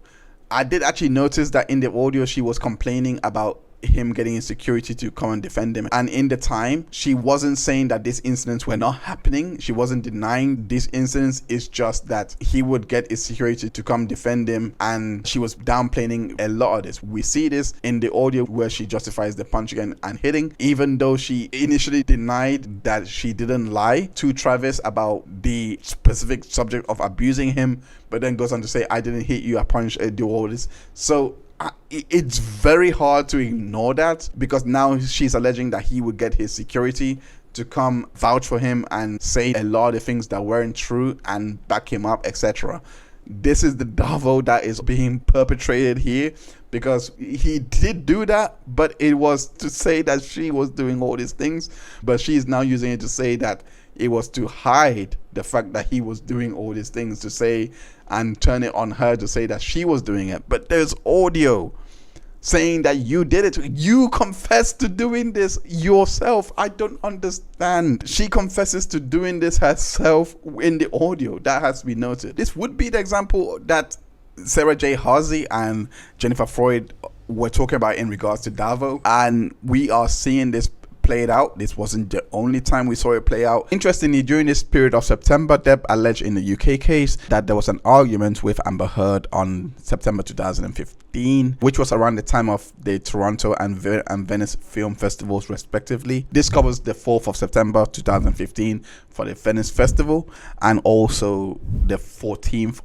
I did actually notice that in the audio she was complaining about him getting his security to come and defend him, and in the time she wasn't saying that these incidents were not happening. She wasn't denying these incidents. It's just that he would get his security to come defend him, and she was downplaying a lot of this. We see this in the audio where she justifies the punch again and hitting, even though she initially denied that she didn't lie to Travis about the specific subject of abusing him, but then goes on to say, I didn't hit you, I punched, I do all this. So it's very hard to ignore that, because now she's alleging that he would get his security to come vouch for him and say a lot of things that weren't true and back him up, etc. This is the Darvo that is being perpetrated here, because he did do that, but it was to say that she was doing all these things, but she's now using it to say that it was to hide the fact that he was doing all these things, to say and turn it on her to say that she was doing it. But there's audio saying that you did it. You confessed to doing this yourself. I don't understand. She confesses to doing this herself in the audio. That has to be noted. This would be the example that Sarah J. Hazy and Jennifer Freud were talking about in regards to Darvo, and we are seeing this played out. This wasn't the only time we saw it play out. Interestingly, during this period of September, Depp alleged in the UK case that there was an argument with Amber Heard on September 2015, which was around the time of the Toronto and Venice film festivals respectively. This covers the 4th of September 2015 for the Venice Festival, and also the 14th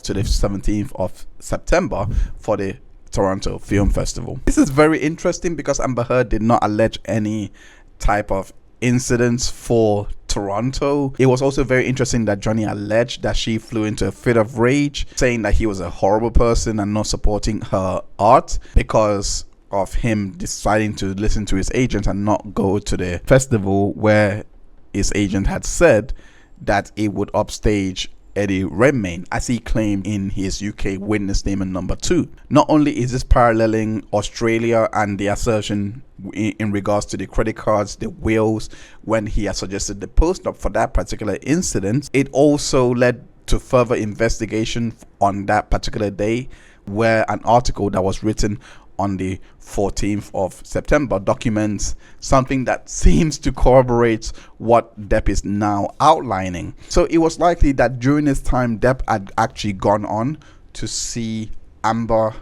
to the 17th of September for the Toronto Film Festival. This is very interesting because Amber Heard did not allege any type of incidents for Toronto. It was also very interesting that Johnny alleged that she flew into a fit of rage, saying that he was a horrible person and not supporting her art because of him deciding to listen to his agent and not go to the festival where his agent had said that it would upstage Eddie Redmayne, as he claimed in his UK witness statement number 2. Not only is this paralleling Australia and the assertion in regards to the credit cards, the wills, when he had suggested the post-op for that particular incident, it also led to further investigation on that particular day, where an article that was written on the 14th of September documents something that seems to corroborate what Depp is now outlining. So it was likely that during this time Depp had actually gone on to see Amber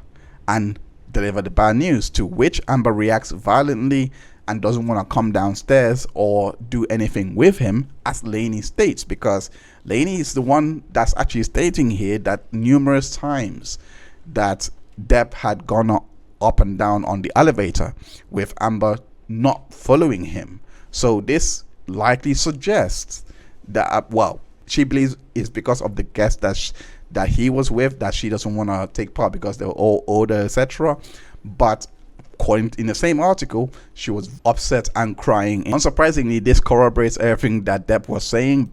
and deliver the bad news, to which Amber reacts violently and doesn't want to come downstairs or do anything with him, as Lainey states, because Lainey is the one that's actually stating here that numerous times that Depp had gone up and down on the elevator with Amber not following him. So this likely suggests that she believes it's because of the guest that he was with that she doesn't want to take part because they were all older, etc. But according in the same article, she was upset and crying. Unsurprisingly, this corroborates everything that Depp was saying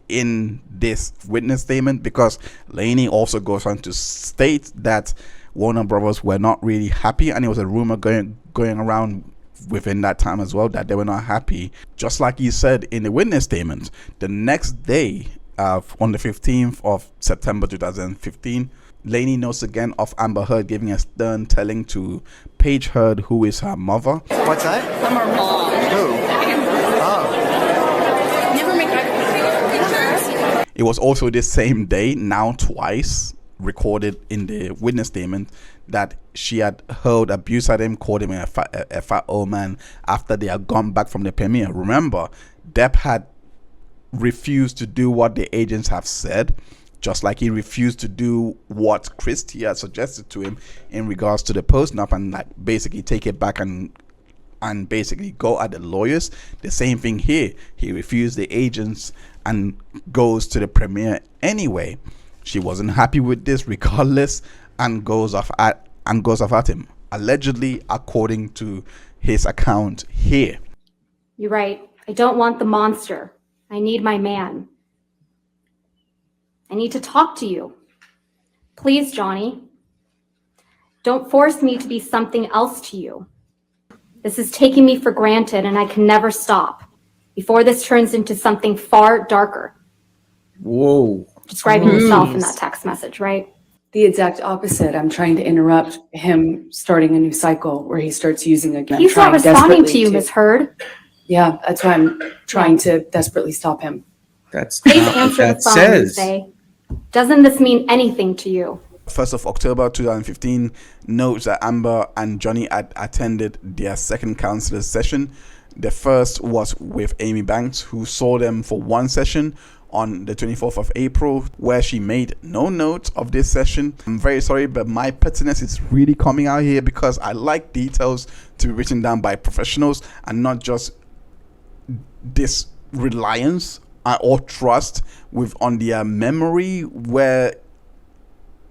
in this witness statement, because Lainey also goes on to state that Warner Brothers were not really happy, and it was a rumor going around within that time as well that they were not happy. Just like he said in the witness statement, the next day, on the 15th of September 2015, Lainey notes again of Amber Heard giving a stern telling to Paige Heard, who is her mother. What's that? I'm her mom. Who? Oh. Never make eye contact. It was also this same day, now twice, recorded in the witness statement, that she had heard abuse at him, called him a fat old man after they had gone back from the premiere. Remember, Depp had refused to do what the agents have said, just like he refused to do what Christie had suggested to him in regards to the post-nup, and like basically take it back and basically go at the lawyers. The same thing here. He refused the agents and goes to the premiere anyway. She wasn't happy with this regardless, and goes off at him, allegedly, according to his account here. You're right. I don't want the monster. I need my man. I need to talk to you. Please, Johnny. Don't force me to be something else to you. This is taking me for granted, and I can never stop before this turns into something far darker. Whoa. Describing yourself in that text message, right? The exact opposite. I'm trying to interrupt him starting a new cycle where he starts using again. He's not responding to you, Ms. Heard. Yeah, that's why I'm trying to desperately stop him. That's Please not what answer the that phone and says. say, doesn't this mean anything to you? 1st of October 2015 notes that Amber and Johnny had attended their second counselor's session. The first was with Amy Banks, who saw them for one session on the 24th of April, where she made no note of this session. I'm very sorry, but my pettiness is really coming out here because I like details to be written down by professionals and not just this reliance or trust on their memory, where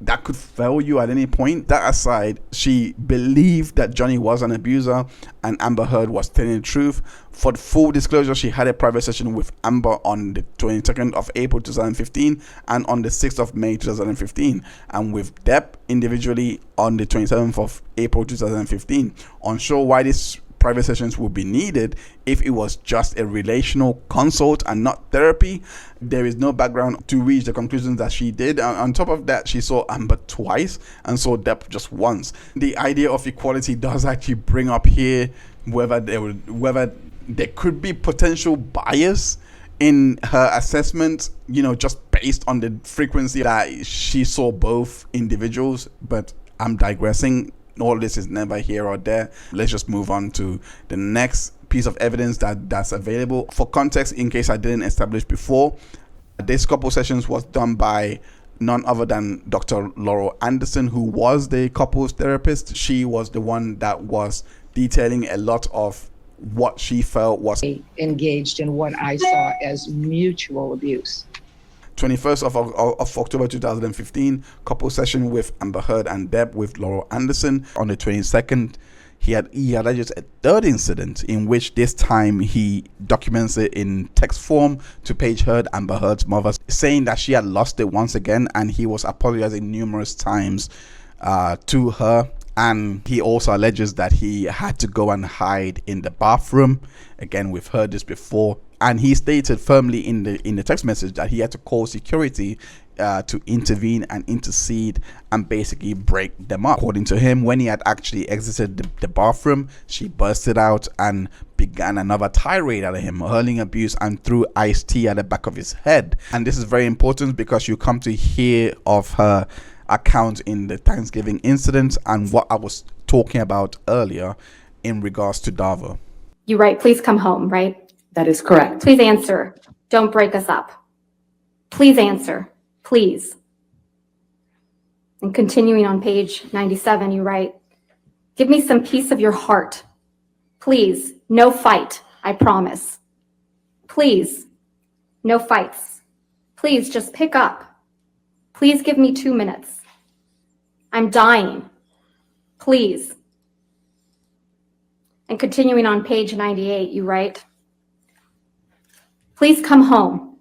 that could fail you at any point. That aside, she believed that Johnny was an abuser and Amber Heard was telling the truth. For the full disclosure, she had a private session with Amber on the 22nd of April 2015 and on the 6th of May 2015, and with Depp individually on the 27th of April 2015. Unsure why this private sessions would be needed if it was just a relational consult and not therapy. There is no background to reach the conclusions that she did. On top of that, she saw Amber twice and saw Depp just once. The idea of equality does actually bring up here whether there could be potential bias in her assessment, just based on the frequency that she saw both individuals. But I'm digressing. All this is never here or there. Let's just move on to the next piece of evidence that's available. For context, in case I didn't establish before, this couple sessions was done by none other than Dr. Laurel Anderson, who was the couples therapist. She was the one that was detailing a lot of what she felt was engaged in what I saw as mutual abuse. 21st of October 2015, couple session with Amber Heard and Depp with Laurel Anderson. On the 22nd, he alleges a third incident in which this time he documents it in text form to Paige Heard, Amber Heard's mother, saying that she had lost it once again, and he was apologizing numerous times to her. And he also alleges that he had to go and hide in the bathroom. Again, we've heard this before. And he stated firmly in the text message that he had to call security to intervene and intercede and basically break them up. According to him, when he had actually exited the bathroom, she bursted out and began another tirade at him, hurling abuse and threw iced tea at the back of his head. And this is very important because you come to hear of her account in the Thanksgiving incident and what I was talking about earlier in regards to Dava. You write, please come home, right? That is correct. Please answer. Don't break us up. Please answer. Please. And continuing on page 97, you write, give me some piece of your heart. Please. No fight. I promise. Please. No fights. Please just pick up. Please give me 2 minutes. I'm dying. Please. And continuing on page 98, you write, please come home.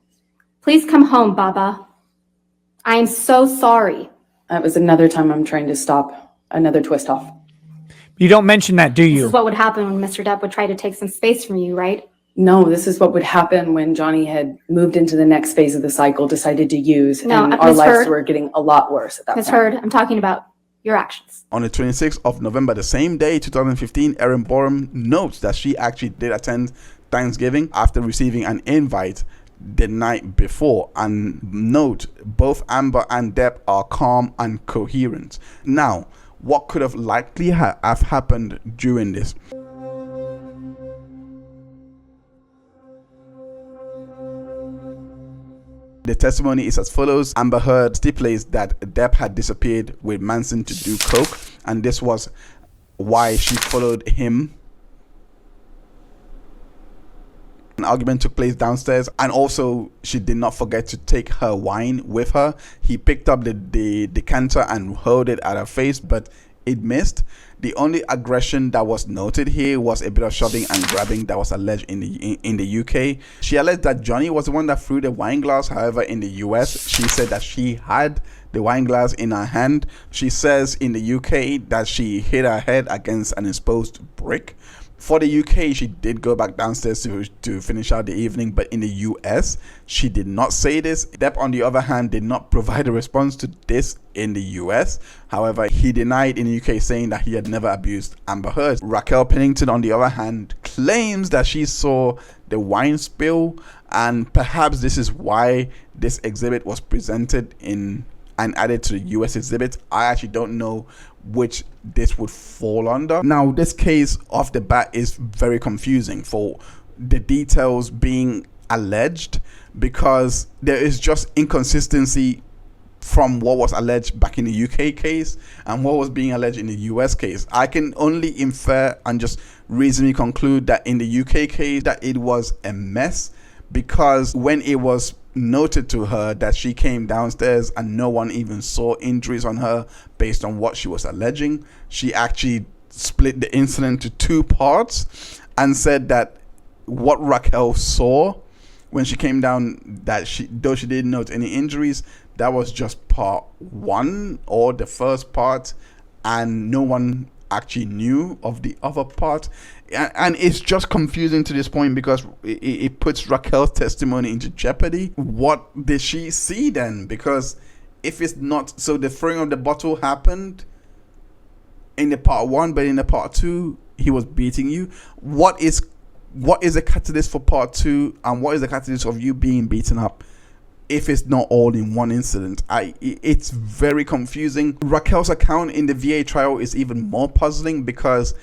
Please come home, Baba. I am so sorry. That was another time I'm trying to stop another twist off. You don't mention that, do you? This is what would happen when Mr. Depp would try to take some space from you, right? No, this is what would happen when Johnny had moved into the next phase of the cycle, decided to use, and our lives were getting a lot worse at that point. Ms. Heard, I'm talking about your actions. On the 26th of November, the same day, 2015, Erin Borum notes that she actually did attend Thanksgiving after receiving an invite the night before. And note, both Amber and Depp are calm and coherent. Now, what could have likely have happened during this? The testimony is as follows. Amber Heard stipulates that Depp had disappeared with Manson to do coke, and this was why she followed him. An argument took place downstairs, and also she did not forget to take her wine with her. He picked up the decanter and hurled it at her face, but it missed. The only aggression that was noted here was a bit of shoving and grabbing that was alleged in the UK. She alleged that Johnny was the one that threw the wine glass. However, in the US, she said that she had the wine glass in her hand. She says in the UK that she hit her head against an exposed brick. For the UK, she did go back downstairs to finish out the evening, but in the US, she did not say this. Depp, on the other hand, did not provide a response to this in the US. However, he denied in the UK, saying that he had never abused Amber Heard. Raquel Pennington, on the other hand, claims that she saw the wine spill, and perhaps this is why this exhibit was presented in and added to the US exhibit. I actually don't know which this would fall under. Now, this case off the bat is very confusing for the details being alleged, because there is just inconsistency from what was alleged back in the UK case and what was being alleged in the US case. I can only infer and just reasonably conclude that in the UK case that it was a mess, because when it was noted to her that she came downstairs and no one even saw injuries on her based on what she was alleging, she actually split the incident to two parts and said that what Raquel saw when she came down, that though she didn't note any injuries, that was just part one or the first part, and no one actually knew of the other part. And it's just confusing to this point because it puts Raquel's testimony into jeopardy. What did she see then? Because if it's not, so the throwing of the bottle happened in the part one, but in the part two, he was beating you. What is the catalyst for part two, and what is the catalyst of you being beaten up if it's not all in one incident? It's very confusing. Raquel's account in the VA trial is even more puzzling because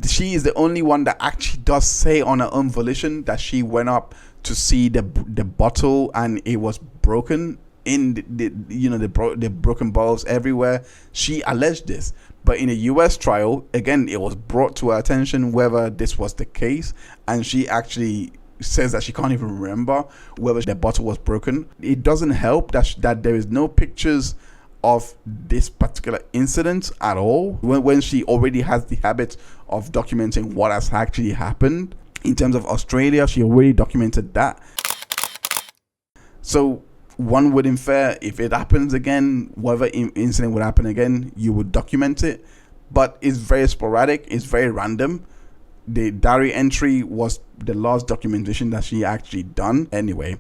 she is the only one that actually does say on her own volition that she went up to see the bottle and it was broken in the broken bottles everywhere. She alleged this. But in a US trial, again, it was brought to her attention whether this was the case, and she actually says that she can't even remember whether the bottle was broken. It doesn't help that there is no pictures of this particular incident at all when she already has the habit of documenting what has actually happened. In terms of Australia, she already documented that. So one would infer if it happens again, whatever incident would happen again, you would document it. But it's very sporadic, it's very random. The diary entry was the last documentation that she actually done. Anyway,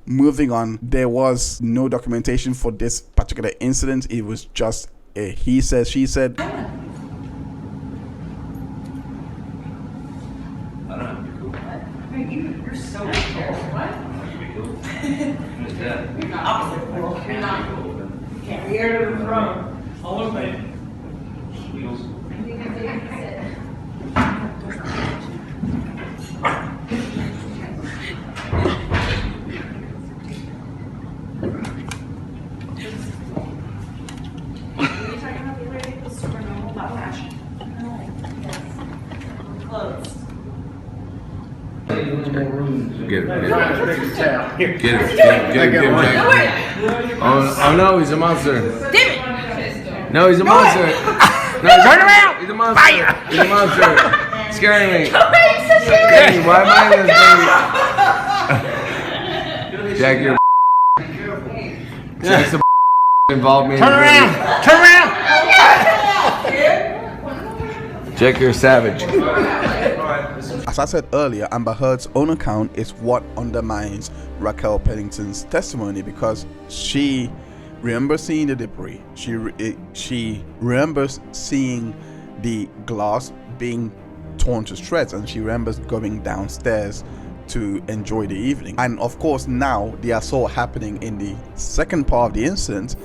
moving on, there was no documentation for this particular incident. It was just a he said, she said. You're so cool. What? You're not opposite world. You're not cool. You can't be here to the throne. All of me. Get him. Oh no, he's a monster. No, he's a monster. No, turn around. He's a monster. He's a monster. Scaring me. Hey, why am I in this movie? Jack, you're Jack's involved me. Turn around. Turn around. Jack, you're a savage. As I said earlier, Amber Heard's own account is what undermines Raquel Pennington's testimony, because she remembers seeing the debris. She remembers seeing the glass being torn to shreds, and she remembers going downstairs to enjoy the evening. And of course, now the assault happening in the second part of the incident,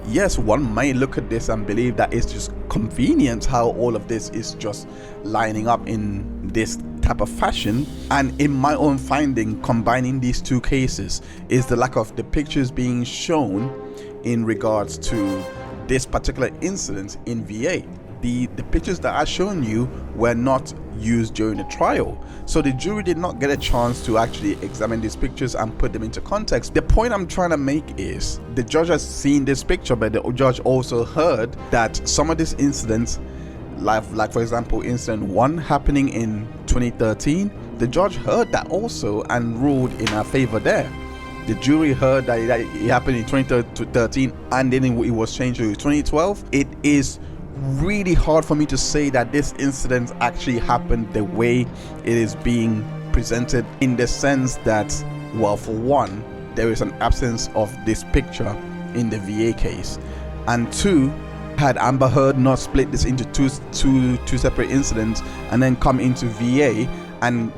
yes, one might look at this and believe that it's just convenient how all of this is just lining up in this type of fashion. And in my own finding, combining these two cases is the lack of the pictures being shown in regards to this particular incident in VA. The pictures that I've shown you were not used during the trial, so the jury did not get a chance to actually examine these pictures and put them into context. The point I'm trying to make is the judge has seen this picture, but the judge also heard that some of these incidents, like for example incident 1 happening in 2013, the judge heard that also and ruled in her favor there. The jury heard that it happened in 2013 and then it was changed to 2012. It is really hard for me to say that this incident actually happened the way it is being presented, in the sense that, well, for one, there is an absence of this picture in the VA case, and two, had Amber Heard not split this into two separate incidents and then come into VA and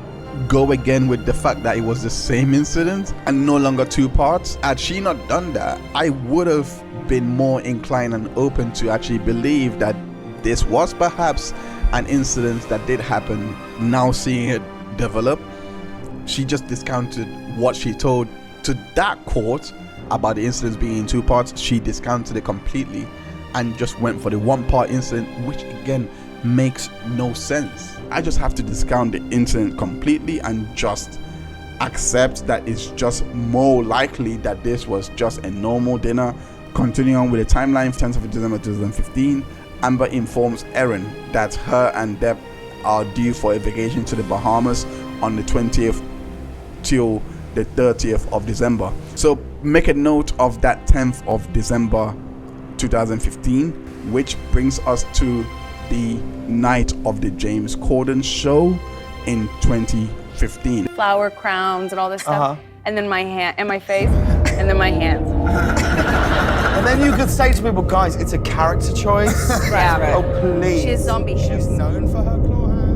go again with the fact that it was the same incident and no longer two parts, had she not done that, I would have been more inclined and open to actually believe that this was perhaps an incident that did happen. Now seeing it develop, she just discounted what she told to that court about the incidents being in two parts. She discounted it completely and just went for the one part incident, which again makes no sense. I just have to discount the incident completely and just accept that it's just more likely that this was just a normal dinner. Continuing on with the timeline, 10th of December 2015, Amber informs Erin that her and Depp are due for a vacation to the Bahamas on the 20th till the 30th of December. So make a note of that 10th of December 2015, which brings us to the night of the James Corden show in 2015. Flower crowns and all this stuff. And then my hand and my face and then my hands. And then you could say to people, guys, it's a character choice. Right. Oh, please. She's zombie. She's known for her claw hands.